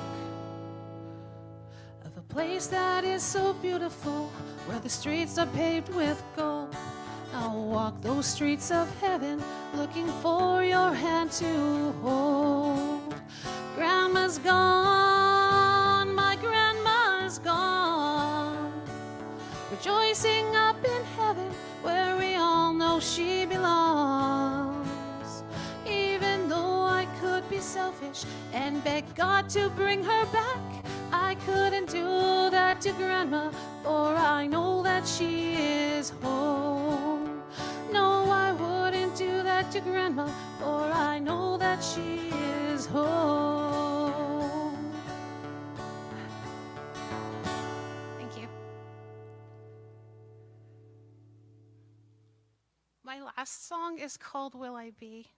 Speaker 6: Of a place that is so beautiful, where the streets are paved with gold, I'll walk those streets of heaven, looking for your hand to hold. Grandma's gone, my grandma's gone, rejoicing up in heaven where we all know she belongs. Even though I could be selfish and beg God to bring her back, I couldn't do that to Grandma, for I know that she is home. No, I wouldn't do that to Grandma, for I know that she is home.
Speaker 5: Thank you. My last song is called Will I Be?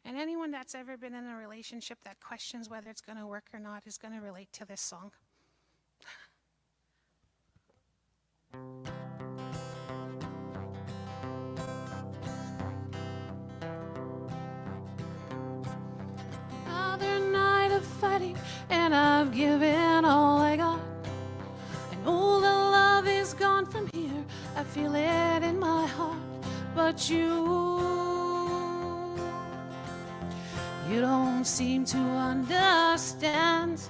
Speaker 5: And anyone that's ever been in a relationship that questions whether it's going to work or not is going to relate to this song.
Speaker 6: Another night of fighting, and I've given all I got. I know the love is gone from here, I feel it in my heart. But you don't seem to understand.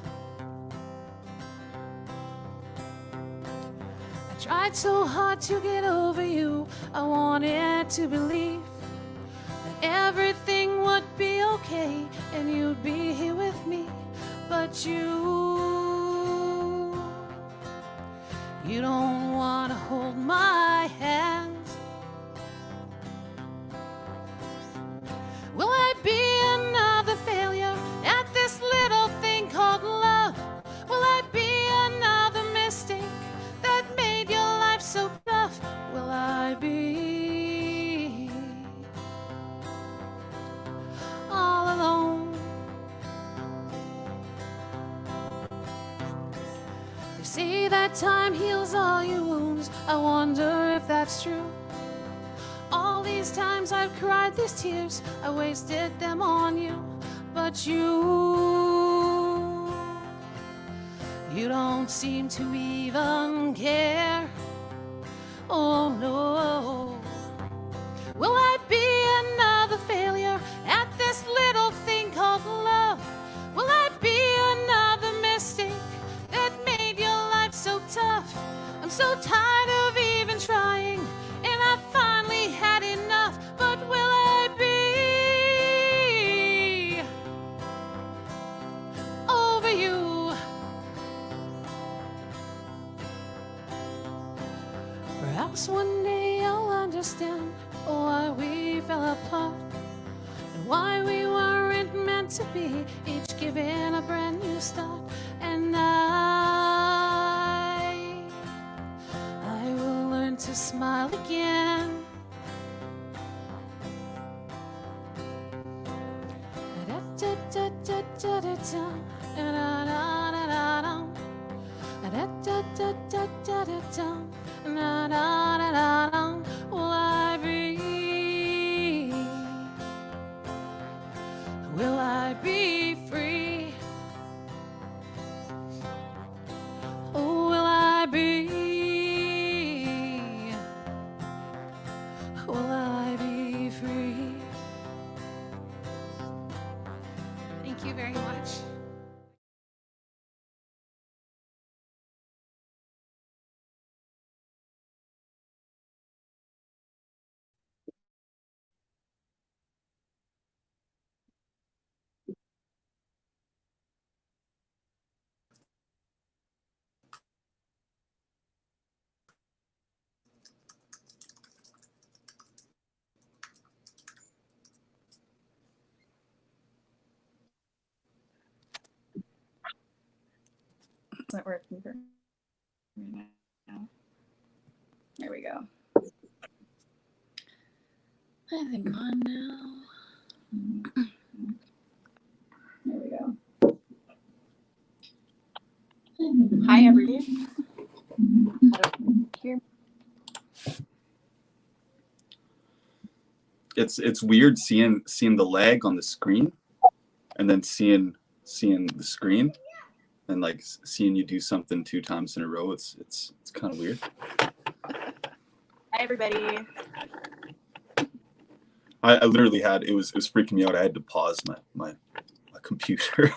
Speaker 6: I tried so hard to get over you, I wanted to believe that everything would be okay and you'd be here with me. But you don't want to hold my hand. Will I be another failure at this little thing called love? Will I be another mistake that made your life so tough? Will I be all alone? They say that time heals all your wounds. I wonder if that's true. All these times I've cried these tears, I wasted them on you. But you don't seem to even care. Oh no. Will I be another failure at this little thing called love? Will I be another mistake that made your life so tough? I'm so tired of even trying, and I finally had enough. But will I be over you? Perhaps one day I'll understand why we fell apart and why we weren't meant to be, each given a brand new start. And I will learn to smile again. Will I be free? Oh, will I be free?
Speaker 5: Thank you very much.
Speaker 2: It's not working for me now. There we go. I think on now. There we go. Hi, everybody. Here.
Speaker 1: It's weird seeing the lag on the screen, and then seeing the screen, and like seeing you do something 2 times in a row. It's kind of weird.
Speaker 2: Hi, everybody.
Speaker 1: I literally had it was freaking me out. I had to pause my computer.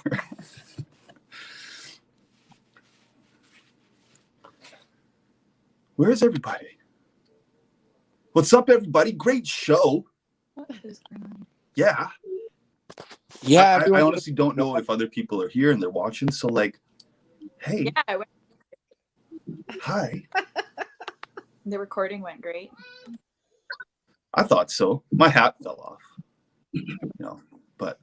Speaker 1: Where's everybody? What's up, everybody? Great show. Yeah.
Speaker 3: Yeah,
Speaker 1: I honestly don't know if other people are here and they're watching. So like, hey.
Speaker 2: Yeah,
Speaker 1: Hi.
Speaker 2: the recording went great.
Speaker 1: I thought so. My hat fell off. You know, but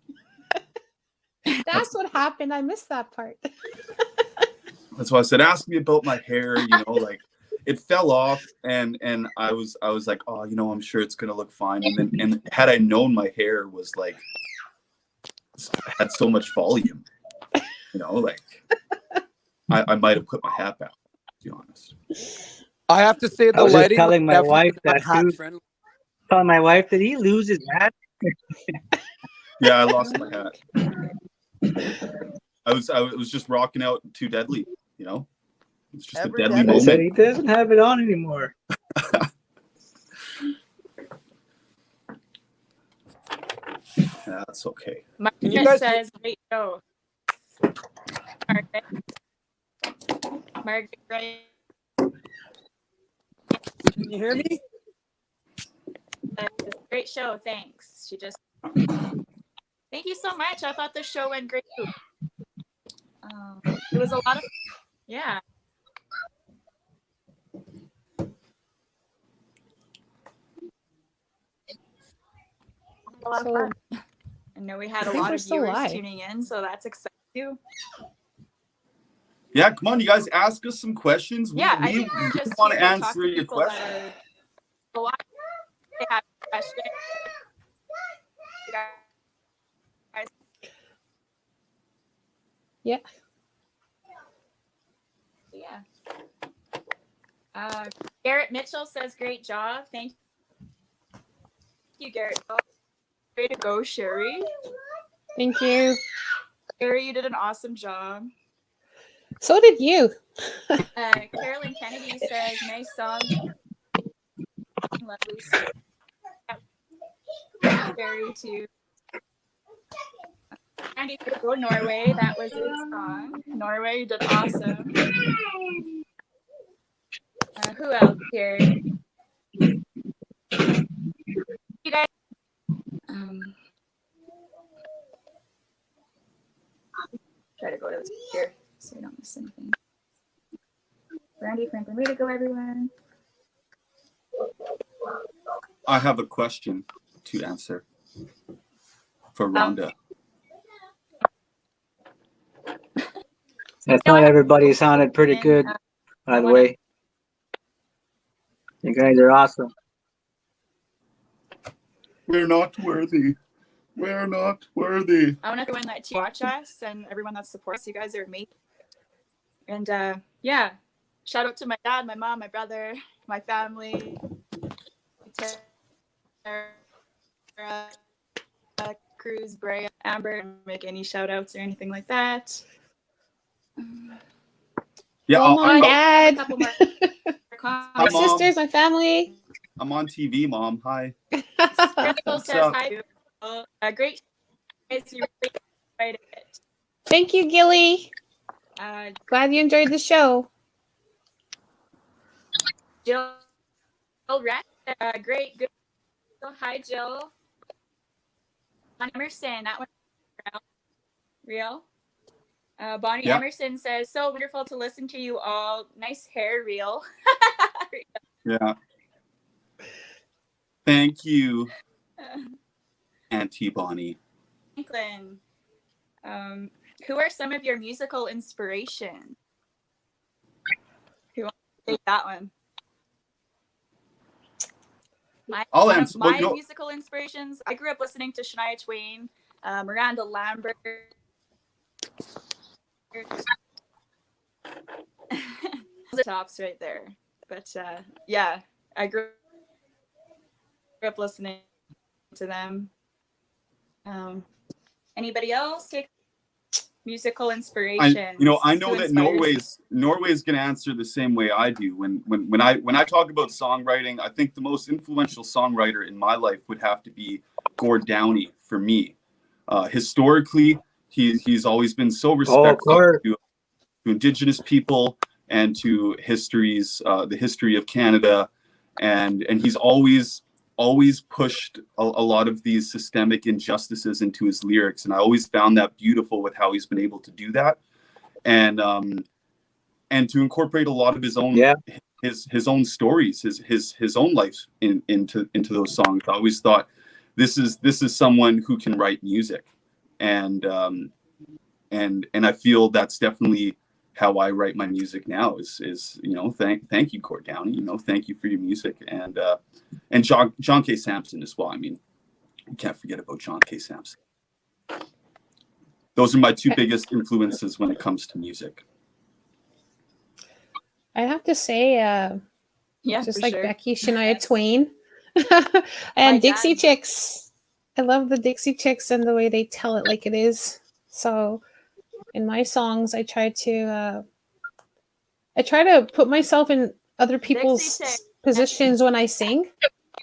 Speaker 6: That's what happened. I missed that part.
Speaker 1: that's why I said, ask me about my hair. You know, like it fell off, and I was like, oh, you know, I'm sure it's gonna look fine. And had I known my hair was like had so much volume, you know, like I might have put my hat back. To be honest,
Speaker 3: I have to say the
Speaker 7: I was just
Speaker 3: lighting
Speaker 7: telling my wife that
Speaker 3: hat
Speaker 7: too.
Speaker 3: friendly.
Speaker 7: Telling my wife, did he lose his hat?
Speaker 1: yeah, I lost my hat. I was just rocking out too deadly, you know. It's just
Speaker 3: Every
Speaker 1: a deadly
Speaker 7: I
Speaker 1: moment.
Speaker 7: said he doesn't have it on anymore.
Speaker 1: Yeah, that's okay.
Speaker 3: Can you guys
Speaker 2: says great show. Margaret,
Speaker 3: can you hear me?
Speaker 2: great show. Thanks. She just. Thank you so much. I thought the show went great. It was a lot of. Yeah. A lot of fun. I know we had a
Speaker 6: think
Speaker 2: lot
Speaker 6: we're
Speaker 2: of
Speaker 6: still
Speaker 2: viewers
Speaker 6: live.
Speaker 2: tuning in, so that's exciting too.
Speaker 1: Yeah, come on, you guys, ask us some questions.
Speaker 2: Yeah, I
Speaker 1: we
Speaker 2: think we're just
Speaker 1: want
Speaker 2: here
Speaker 1: to
Speaker 2: to talk
Speaker 1: answer
Speaker 2: to
Speaker 1: your
Speaker 2: people that
Speaker 1: questions.
Speaker 2: are alive. They have questions. You guys.
Speaker 6: Yeah.
Speaker 2: Yeah. Garrett Mitchell says, great job. Thank you, Garrett. Way to go, Sherri.
Speaker 6: Thank you.
Speaker 2: Sherri, you did an awesome job.
Speaker 6: So did you.
Speaker 2: Carolyn Kennedy says, nice song. Lovely song. Sherri, too. Andy, go Norway. That was his song. Norway, you did awesome. Who else here? You guys. Try to go to here so we don't miss anything. Randy Franklin, way to go, everyone.
Speaker 1: I have a question to answer for Rhonda.
Speaker 7: I thought everybody sounded pretty good, by the way. You guys are awesome.
Speaker 1: We're not worthy. We're not worthy.
Speaker 2: I want everyone that watch us and everyone that supports you guys are amazing. And yeah, shout out to my dad, my mom, my brother, my family, Tara, Cruz, Brea, Amber, make any shout outs or anything like that.
Speaker 1: Yeah,
Speaker 6: Mom and Dad.
Speaker 2: A couple more
Speaker 6: My sisters, my family.
Speaker 1: I'm on TV, Mom. Hi.
Speaker 2: Rachel
Speaker 1: What's
Speaker 2: says
Speaker 1: up?
Speaker 2: hi. Great. You really enjoyed it.
Speaker 6: Thank you, Gilly. Glad you enjoyed the show.
Speaker 2: Jill Rat, great, good. Hi, Jill. Emerson, that one real. Bonnie
Speaker 1: Yeah.
Speaker 2: Emerson says, so wonderful to listen to you all. Nice hair, real.
Speaker 1: Yeah. Thank you, Auntie Bonnie.
Speaker 2: Franklin, who are some of your musical inspirations? Who wants to take that one?
Speaker 1: I'll answer.
Speaker 2: My musical inspirations, I grew up listening to Shania Twain, Miranda Lambert. The tops right there. But yeah, I grew up listening to them. Anybody else take musical inspiration?
Speaker 1: I know that Norway's going to answer the same way I do. When I talk about songwriting, I think the most influential songwriter in my life would have to be Gord Downey for me. Historically, he's always been so respectful to Indigenous people and to the history of Canada, and he's always pushed a lot of these systemic injustices into his lyrics, and I always found that beautiful with how he's been able to do that, and to incorporate a lot of his own his own stories, his own life into those songs. I always thought this is someone who can write music, and I feel that's definitely how I write my music now. Is thank you, Gord Downey. Thank you for your music, and John K. Sampson as well. I mean, you can't forget about John K. Sampson. Those are my two biggest influences when it comes to music.
Speaker 6: I have to say, just like
Speaker 2: sure.
Speaker 6: Becky, Shania Twain, and Dixie Chicks. I love the Dixie Chicks and the way they tell it like it is. So in my songs, I try to put myself in other people's positions when I sing.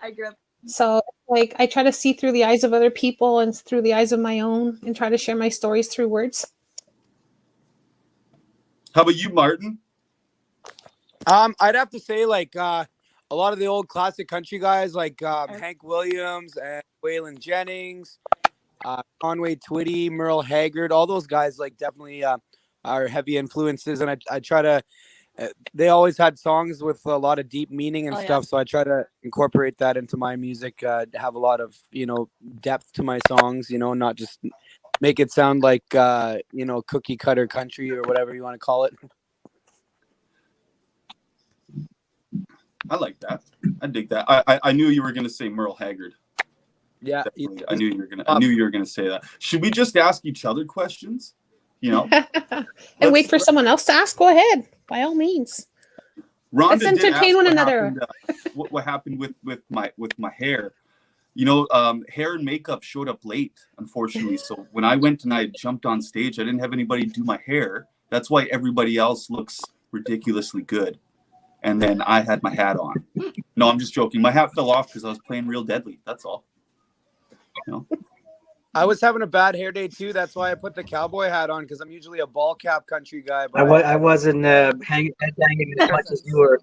Speaker 2: I grew up.
Speaker 6: So like I try to see through the eyes of other people and through the eyes of my own, and try to share my stories through words.
Speaker 1: How about you, Martin?
Speaker 3: I'd have to say like a lot of the old classic country guys like Hank Williams and Waylon Jennings, Conway Twitty, Merle Haggard, all those guys like definitely are heavy influences, and I try to. They always had songs with a lot of deep meaning and stuff, so I try to incorporate that into my music. Have a lot of depth to my songs, not just make it sound like cookie cutter country or whatever you want to call it.
Speaker 1: I like that. I dig that. I knew you were going to say Merle Haggard.
Speaker 3: Yeah,
Speaker 1: definitely. I knew you were going to say that. Should we just ask each other questions?
Speaker 6: And wait for someone else to ask. Go ahead, by all means.
Speaker 1: Rhonda,
Speaker 6: let's entertain one another.
Speaker 1: What happened with my hair? Hair and makeup showed up late, unfortunately. So when I went and I jumped on stage, I didn't have anybody do my hair. That's why everybody else looks ridiculously good. And then I had my hat on. No, I'm just joking. My hat fell off because I was playing Real Deadly. That's all.
Speaker 3: I was having a bad hair day too. That's why I put the cowboy hat on, because I'm usually a ball cap country guy. But
Speaker 7: I wasn't hanging as much as you were.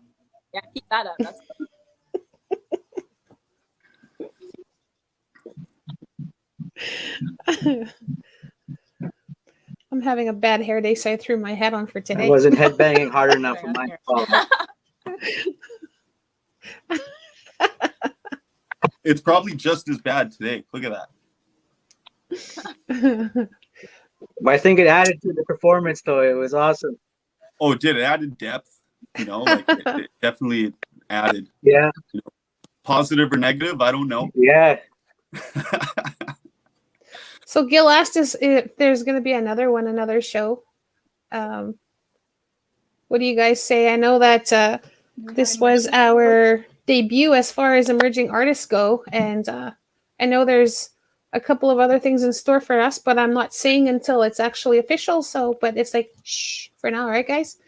Speaker 2: Yeah, keep that up. That's
Speaker 6: I'm having a bad hair day, so I threw my hat on for today.
Speaker 7: I wasn't headbanging hard enough for my fault.
Speaker 1: It's probably just as bad today. Look at that.
Speaker 7: But I think it added to the performance, though. It was awesome.
Speaker 1: Oh, it did. It added depth. It definitely added.
Speaker 7: Yeah.
Speaker 1: Positive or negative, I don't know.
Speaker 7: Yeah.
Speaker 6: So Gil asked us if there's going to be another show. What do you guys say? I know that this was our debut as far as emerging artists go, and I know there's a couple of other things in store for us, but I'm not saying until it's actually official. So, but it's like, shh, for now, right, guys?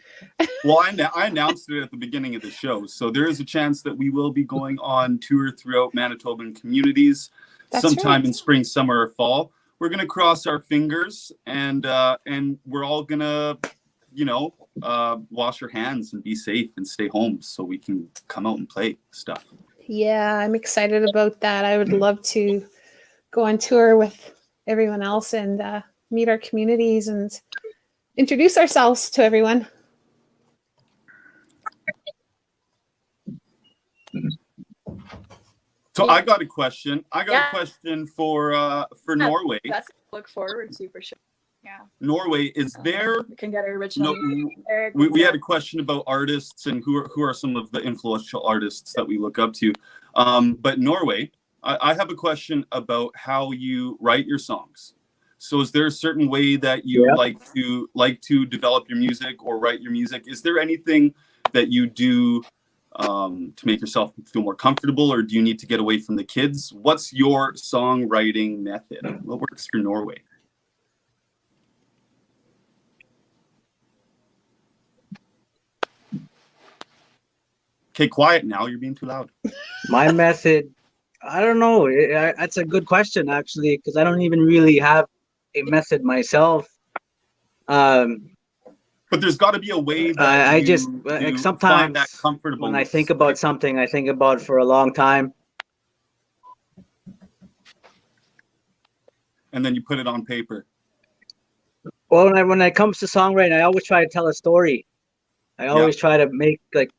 Speaker 1: Well, I announced it at the beginning of the show, so there is a chance that we will be going on tour throughout Manitoban communities sometime in spring, summer, or fall. We're gonna cross our fingers, and we're all gonna, wash our hands and be safe and stay home so we can come out and play stuff.
Speaker 6: Yeah, I'm excited about that. I would love to go on tour with everyone else and meet our communities and introduce ourselves to everyone.
Speaker 1: So I got a question. I got a question for Norway.
Speaker 2: That's to look forward to for sure. Yeah.
Speaker 1: Norway, is there?
Speaker 2: We can get our original.
Speaker 1: We had a question about artists and who are some of the influential artists that we look up to. But Norway, I have a question about how you write your songs. So is there a certain way that you like to develop your music or write your music? Is there anything that you do to make yourself feel more comfortable, or do you need to get away from the kids? What's your songwriting method? What works for Norway? Okay, quiet now. You're being too loud.
Speaker 7: My method, I don't know. That's a good question, actually, because I don't even really have a method myself.
Speaker 1: But there's got to be a way that
Speaker 7: I
Speaker 1: you
Speaker 7: just sometimes
Speaker 1: find that comfortable.
Speaker 7: When I think about something, I think about it for a long time.
Speaker 1: And then you put it on paper.
Speaker 7: Well, when it comes to songwriting, I always try to tell a story. I always try to make, like,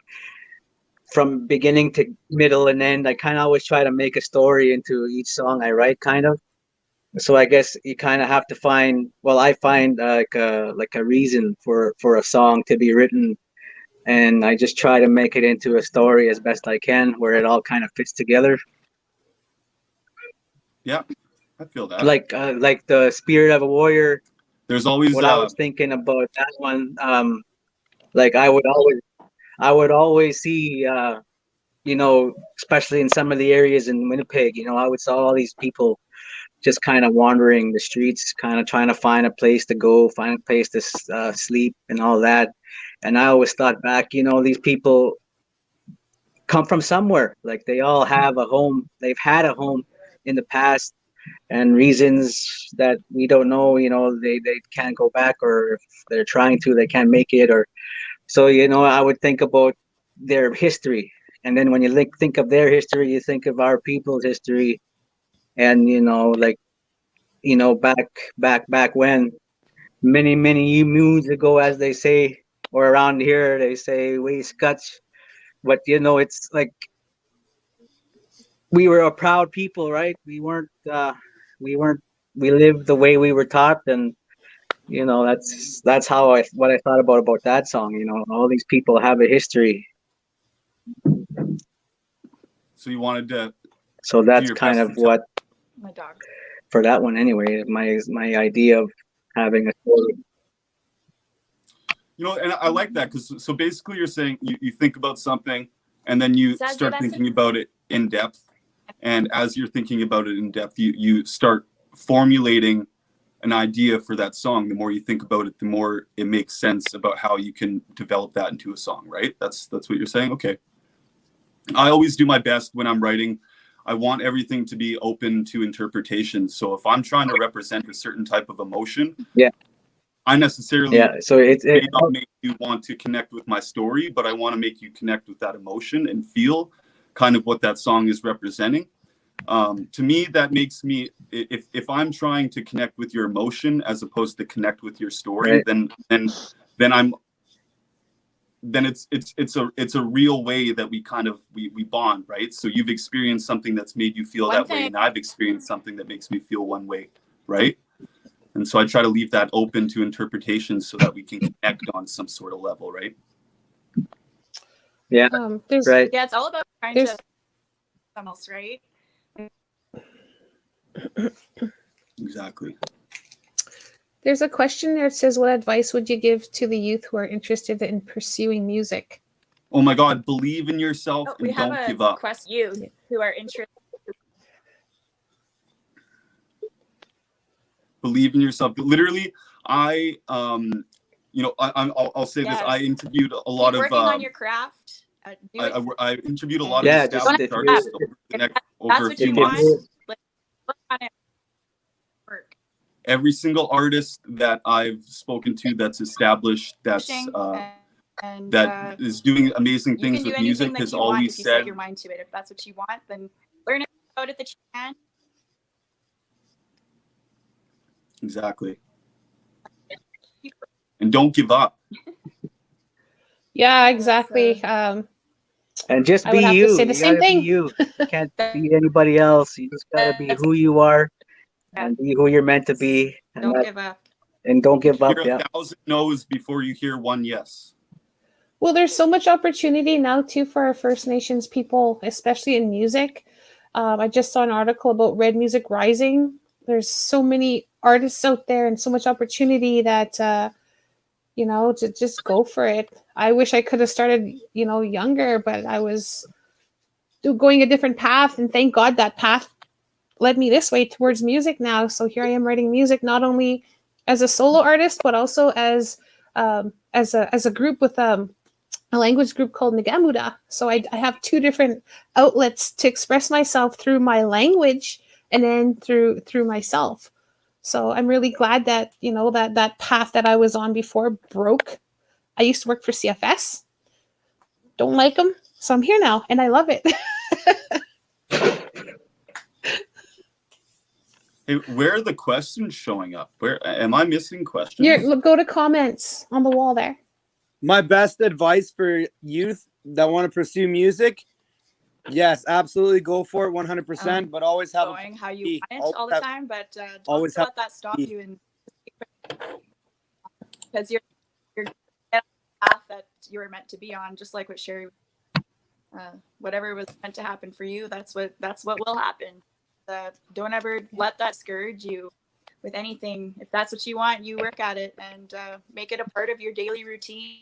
Speaker 7: from beginning to middle and end, I kind of always try to make a story into each song I write, kind of. So I guess you kind of have to find, well, I find like a reason for a song to be written, and I just try to make it into a story as best I can, where it all kind of fits together.
Speaker 1: Yeah, I feel that.
Speaker 7: Like the Spirit of a Warrior.
Speaker 1: There's always
Speaker 7: what I was thinking about that one. Like I would always see, especially in some of the areas in Winnipeg, I would saw all these people just kind of wandering the streets, kind of trying to find a place to go, find a place to sleep and all that. And I always thought back, these people come from somewhere. Like they all have a home. They've had a home in the past, and reasons that we don't know, they can't go back, or if they're trying to, they can't make it. Or so, I would think about their history. And then when you think of their history, you think of our people's history. And, back when, many moons ago, as they say, or around here, they say, we Scotch. But, it's like, we were a proud people, right? We lived the way we were taught. And, that's what I thought about that song. All these people have a history.
Speaker 1: So you wanted to.
Speaker 7: So that's kind of what.
Speaker 2: My dog.
Speaker 7: For that one, anyway, my idea of having a story.
Speaker 1: And I like that, because so basically you're saying you think about something and then you start thinking about it in depth. And as you're thinking about it in depth, you start formulating an idea for that song. The more you think about it, the more it makes sense about how you can develop that into a song, right? That's what you're saying? Okay. I always do my best when I'm writing. I want everything to be open to interpretation. So if I'm trying to represent a certain type of emotion, I necessarily
Speaker 7: so it
Speaker 1: may not make you want to connect with my story, but I want to make you connect with that emotion and feel kind of what that song is representing. To me, that makes me, if I'm trying to connect with your emotion as opposed to connect with your story, then it's a real way that we kind of we bond, right? So you've experienced something that's made you feel that way, and I've experienced something that makes me feel one way, right? And so I try to leave that open to interpretation so that we can connect on some sort of level, right?
Speaker 7: Yeah, right.
Speaker 2: Yeah, it's all about trying to someone else, right?
Speaker 1: Exactly.
Speaker 6: There's a question there that says, what advice would you give to the youth who are interested in pursuing music?
Speaker 1: Oh my God, believe in yourself and don't give up.
Speaker 2: Youth who are interested.
Speaker 8: believe in yourself. Literally, I'll say this. I interviewed a lot
Speaker 2: Keep
Speaker 8: of.
Speaker 2: working on your craft.
Speaker 8: I interviewed a lot
Speaker 7: Yeah,
Speaker 8: of
Speaker 7: just
Speaker 8: established
Speaker 7: if
Speaker 8: artists
Speaker 7: you
Speaker 8: over the next
Speaker 2: That's
Speaker 8: over a
Speaker 2: what
Speaker 8: few
Speaker 2: you
Speaker 8: months.
Speaker 2: want. Like, work on it. Work.
Speaker 8: Every single artist that I've spoken to that's established, that is doing amazing things with music has always
Speaker 2: if you
Speaker 8: said,
Speaker 2: set your mind to it. If that's what you want, then learn about it that you can.
Speaker 8: exactly, and don't give up.
Speaker 6: Yeah, exactly.
Speaker 7: and just
Speaker 6: I
Speaker 7: be
Speaker 6: would have to
Speaker 7: you.
Speaker 6: say the
Speaker 7: You
Speaker 6: same
Speaker 7: gotta be
Speaker 6: thing.
Speaker 7: you. You can't be anybody else. You just gotta be who you are and be who you're meant to be,
Speaker 2: Don't give up.
Speaker 7: and don't give up.
Speaker 8: Hear
Speaker 7: Yeah.
Speaker 8: 1,000 no's before you hear one yes.
Speaker 6: Well, there's so much opportunity now too for our First Nations people, especially in music. I just saw an article about Red Music Rising. There's so many artists out there and so much opportunity that to just go for it. I wish I could have started, younger, but I was going a different path, and thank God that path led me this way towards music now. So here I am writing music, not only as a solo artist, but also as a group with a language group called Nagamuda. So I have two different outlets to express myself through my language and then through myself. So I'm really glad that, that path that I was on before broke. I used to work for CFS. Don't like them. So I'm here now and I love it.
Speaker 8: Hey, where are the questions showing up? Where am I missing questions?
Speaker 6: Go to comments on the wall there.
Speaker 9: My best advice for youth that want to pursue music, yes, absolutely go for it 100%, but always have
Speaker 2: Going how you want it all the time, but don't let that stop you. And because you're on the path that you were meant to be on, just like what Sherri, whatever was meant to happen for you, that's what will happen. Don't ever let that discourage you with anything. If that's what you want, you work at it and make it a part of your daily routine.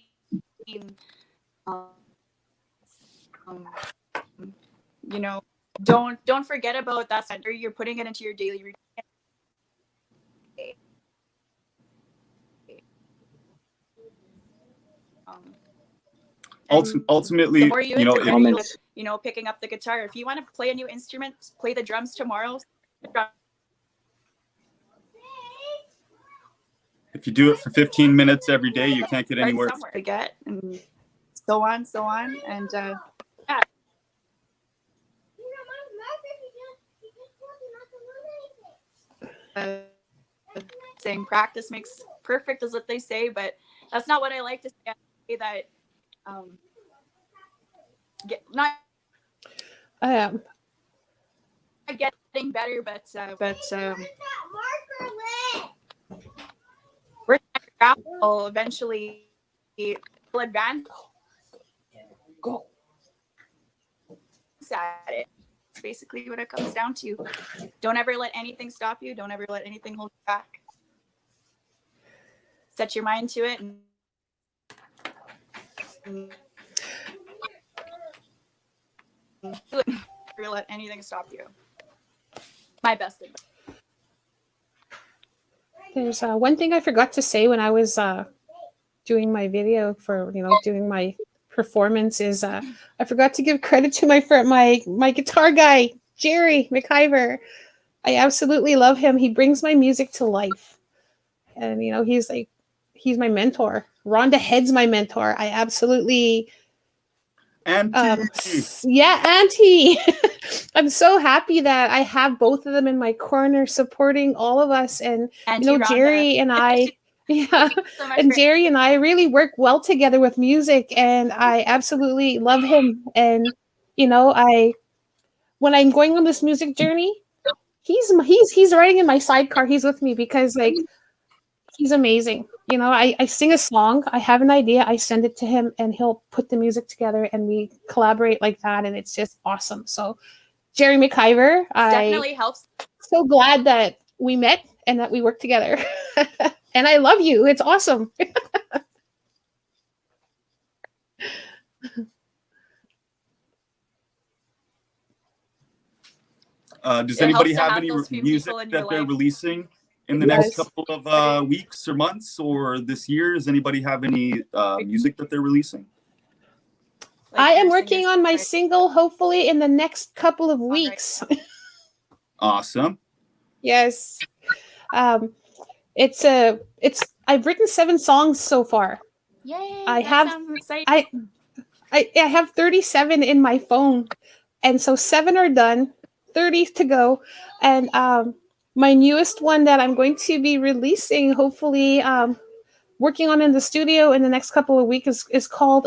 Speaker 2: Don't forget about that center. You're putting it into your daily routine.
Speaker 8: Ultimately,
Speaker 2: picking up the guitar. If you want to play a new instrument, play the drums tomorrow.
Speaker 8: If you do it for 15 minutes every day, you can't get anywhere.
Speaker 2: To get, and so on, and yeah. Saying practice makes perfect is what they say, but that's not what I like to say. I say that getting better, but working at your craft will eventually advance at it. It's basically what it comes down to. Don't ever let anything stop you. Don't ever let anything hold you back. Set your mind to it and never let anything stop you. My best advice.
Speaker 6: There's one thing I forgot to say when I was doing my video for, doing my performance is I forgot to give credit to my guitar guy, Jerry McIver. I absolutely love him. He brings my music to life. And, he's my mentor. Rhonda Head's my mentor. I absolutely... Auntie. I'm so happy that I have both of them in my corner supporting all of us. And, Jerry and I... Yeah, and Jerry and I really work well together with music, and I absolutely love him. And when I'm going on this music journey, he's riding in my sidecar. He's with me because he's amazing. I sing a song, I have an idea, I send it to him, and he'll put the music together, and we collaborate like that, and it's just awesome. So, Jerry McIver,
Speaker 2: definitely helps.
Speaker 6: So glad that we met and that we work together. And I love you. It's awesome.
Speaker 8: Does anybody have any music that they're releasing in the next couple of weeks or months or this year? Does anybody have any music that they're releasing?
Speaker 6: I am working on my single, hopefully in the next couple of weeks.
Speaker 8: Awesome.
Speaker 6: Yes. I've written 7 songs so far.
Speaker 2: Yay!
Speaker 6: I
Speaker 2: that
Speaker 6: have
Speaker 2: sounds exciting.
Speaker 6: I have 37 in my phone, and so 7 are done, 30 to go, and my newest one that I'm going to be releasing, hopefully, working on in the studio in the next couple of weeks is called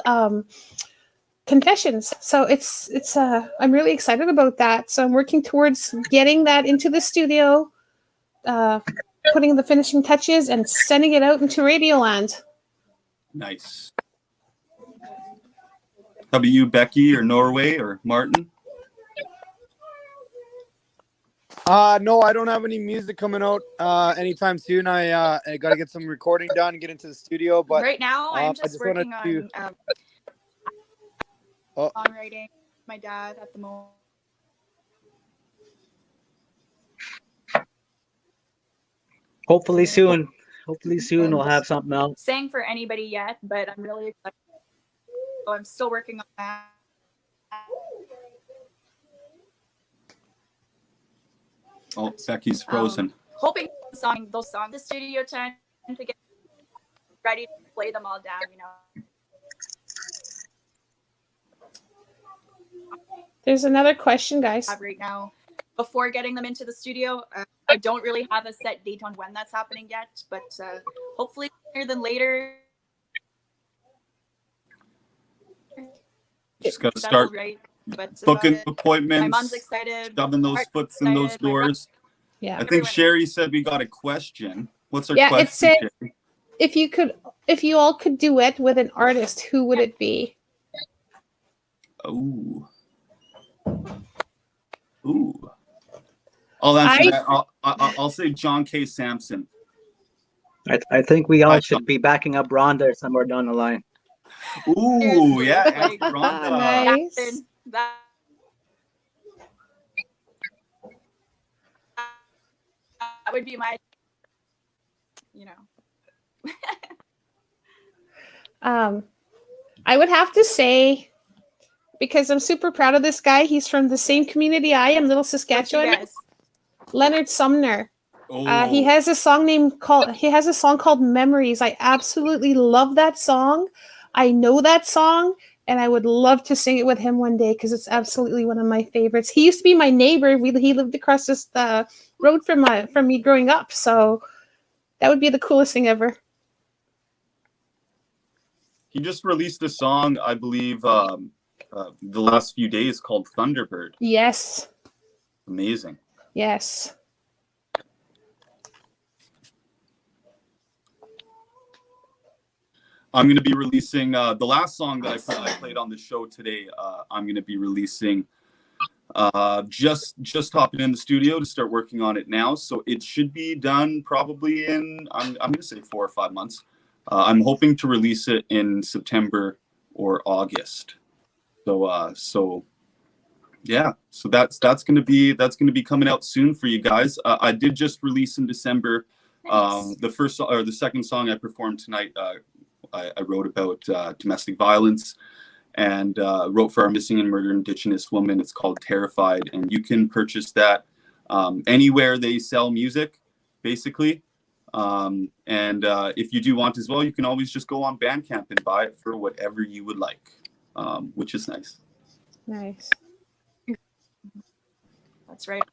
Speaker 6: Confessions. So it's I'm really excited about that. So I'm working towards getting that into the studio, putting the finishing touches, and sending it out into Radioland.
Speaker 8: Nice. How about you, Becky, or Norway, or Martin?
Speaker 9: No, I don't have any music coming out anytime soon. I got to get some recording done and get into the studio. But
Speaker 2: right now, I'm just working
Speaker 9: wanted
Speaker 2: on songwriting. My dad at the moment.
Speaker 7: Hopefully soon. Hopefully soon we'll have something else.
Speaker 2: Sang for anybody yet, but I'm really excited. So I'm still working on that.
Speaker 8: Oh, Becky's frozen.
Speaker 2: Hoping those songs, the studio time to get ready to play them all down, you know.
Speaker 6: There's another question, guys.
Speaker 2: Right now, before getting them into the studio, I don't really have a set date on when that's happening yet, but hopefully sooner than later.
Speaker 8: Just got to start booking appointments.
Speaker 2: My mom's excited.
Speaker 8: Shoving those foots in those doors.
Speaker 6: Yeah.
Speaker 8: I think Sherri said we got a question. What's our
Speaker 6: question?
Speaker 8: It says,
Speaker 6: Sherri? if you all could duet with an artist, who would it be?
Speaker 8: Ooh. I'll answer that. I'll say John K. Sampson.
Speaker 7: I think we all should be backing up Rhonda somewhere down the line.
Speaker 8: Ooh, yeah, Rhonda.
Speaker 6: Nice.
Speaker 2: That would be my, you know.
Speaker 6: I would have to say, because I'm super proud of this guy. He's from the same community I am, Little Saskatchewan. Leonard Sumner. He has a song called Memories. I absolutely love that song. I know that song, and I would love to sing it with him one day because it's absolutely one of my favorites. He used to be my neighbor. He lived across this road from me growing up, so that would be the coolest thing ever.
Speaker 8: He just released a song, I believe, the last few days called Thunderbird.
Speaker 6: Yes.
Speaker 8: Amazing.
Speaker 6: Yes.
Speaker 8: I'm going to be releasing the last song that I played on the show today. I'm going to be releasing just hopping in the studio to start working on it now. So it should be done probably in, I'm going to say 4 or 5 months. I'm hoping to release it in September or August. So yeah, so that's going to be coming out soon for you guys. I did just release in December. Nice. The second song I performed tonight, I wrote about domestic violence and wrote for our missing and murdered Indigenous woman. It's called Terrified, and you can purchase that anywhere they sell music, basically. And if you do want as well, you can always just go on Bandcamp and buy it for whatever you would like, which is nice.
Speaker 6: Nice.
Speaker 2: That's right.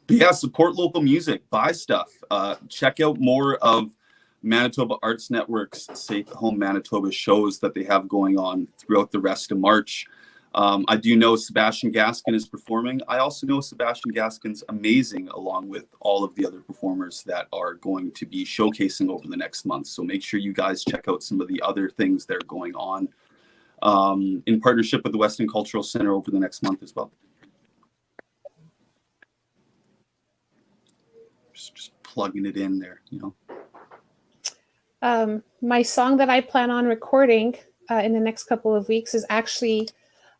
Speaker 8: But yeah, support local music, buy stuff. Check out more of Manitoba Arts Network's Safe at Home Manitoba shows that they have going on throughout the rest of March. I do know Sebastian Gaskin is performing. I also know Sebastian Gaskin's amazing, along with all of the other performers that are going to be showcasing over the next month. So make sure you guys check out some of the other things that are going on in partnership with the Western Cultural Center over the next month as well. Just plugging it in there, you know.
Speaker 6: My song that I plan on recording in the next couple of weeks is actually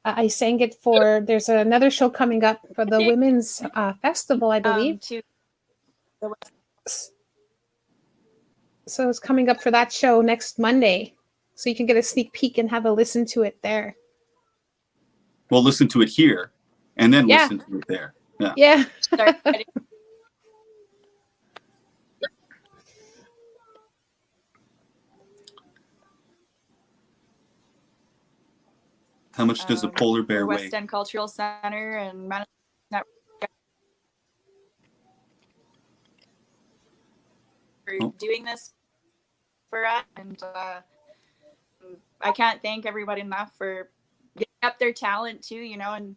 Speaker 6: I sang it for, there's another show coming up for the Women's Festival, I believe. So it's coming up for that show next Monday. So you can get a sneak peek and have a listen to it there.
Speaker 8: We'll listen to it here and then
Speaker 6: Yeah.
Speaker 8: listen to it there. Yeah.
Speaker 6: Yeah.
Speaker 8: How much does a polar bear weigh?
Speaker 2: West End Cultural Center and Manitoba Arts Network for doing this for us, and I can't thank everybody enough for giving up their talent too, you know, and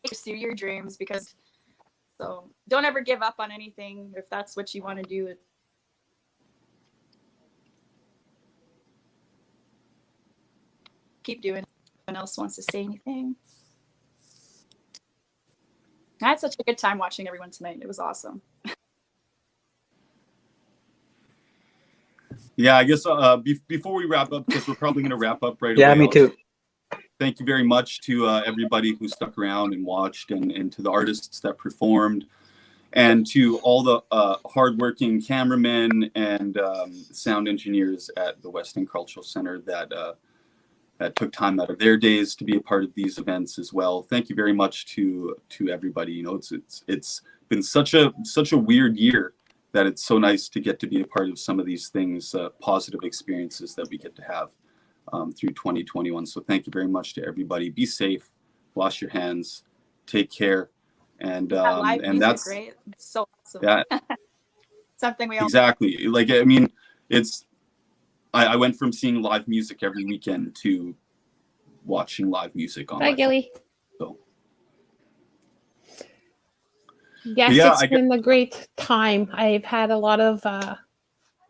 Speaker 2: pursue your dreams, because so don't ever give up on anything if that's what you want to do. Keep doing it. No one else wants to say anything. I had such a good time watching everyone tonight. It was awesome.
Speaker 8: Yeah, I guess before we wrap up, because we're probably going to wrap up right away.
Speaker 7: Yeah, me too.
Speaker 8: Thank you very much to everybody who stuck around and watched, and to the artists that performed, and to all the hardworking cameramen and sound engineers at the West End Cultural Center that took time out of their days to be a part of these events as well. Thank you very much to everybody. You know, it's been such a weird year that it's so nice to get to be a part of some of these things, positive experiences that we get to have through 2021. So thank you very much to everybody. Be safe, wash your hands, take care, and
Speaker 2: music,
Speaker 8: that's
Speaker 2: right? It's so awesome.
Speaker 8: Yeah,
Speaker 2: Something we all
Speaker 8: exactly. Like, I mean, it's. I went from seeing live music every weekend to watching live music on.
Speaker 6: Bye, Gilly.
Speaker 8: So.
Speaker 6: Yes,
Speaker 8: Yeah,
Speaker 6: it's been a great time. I've had a lot of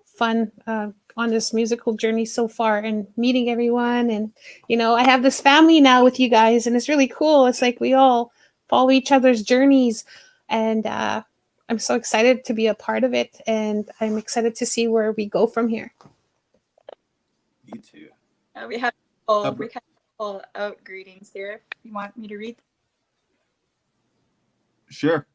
Speaker 6: fun on this musical journey so far, and meeting everyone. And, you know, I have this family now with you guys, and it's really cool. It's like we all follow each other's journeys, and I'm so excited to be a part of it. And I'm excited to see where we go from here.
Speaker 8: Me too.
Speaker 2: we have full out greetings here. If you want me to read.
Speaker 8: Sure.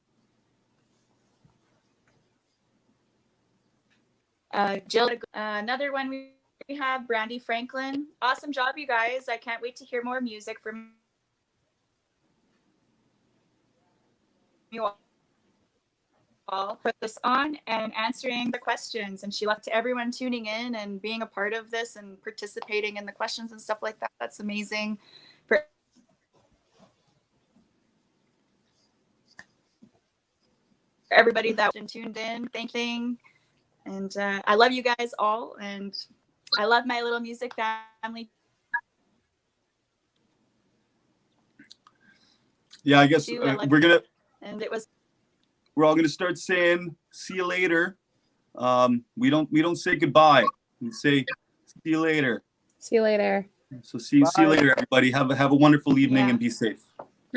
Speaker 2: Jill, another one we have, Brandy Franklin. Awesome job, you guys. I can't wait to hear more music from you all. Put this on and answering the questions. And she left to everyone tuning in and being a part of this and participating in the questions and stuff like that. That's amazing. For everybody that tuned in, thank you. And I love you guys all, and I love my little music family.
Speaker 8: Yeah, I guess we're gonna.
Speaker 2: And it was.
Speaker 8: We're all gonna start saying "see you later." We don't say goodbye. We say "see you later."
Speaker 6: See you later.
Speaker 8: So see you later, everybody. Have a wonderful evening and be safe.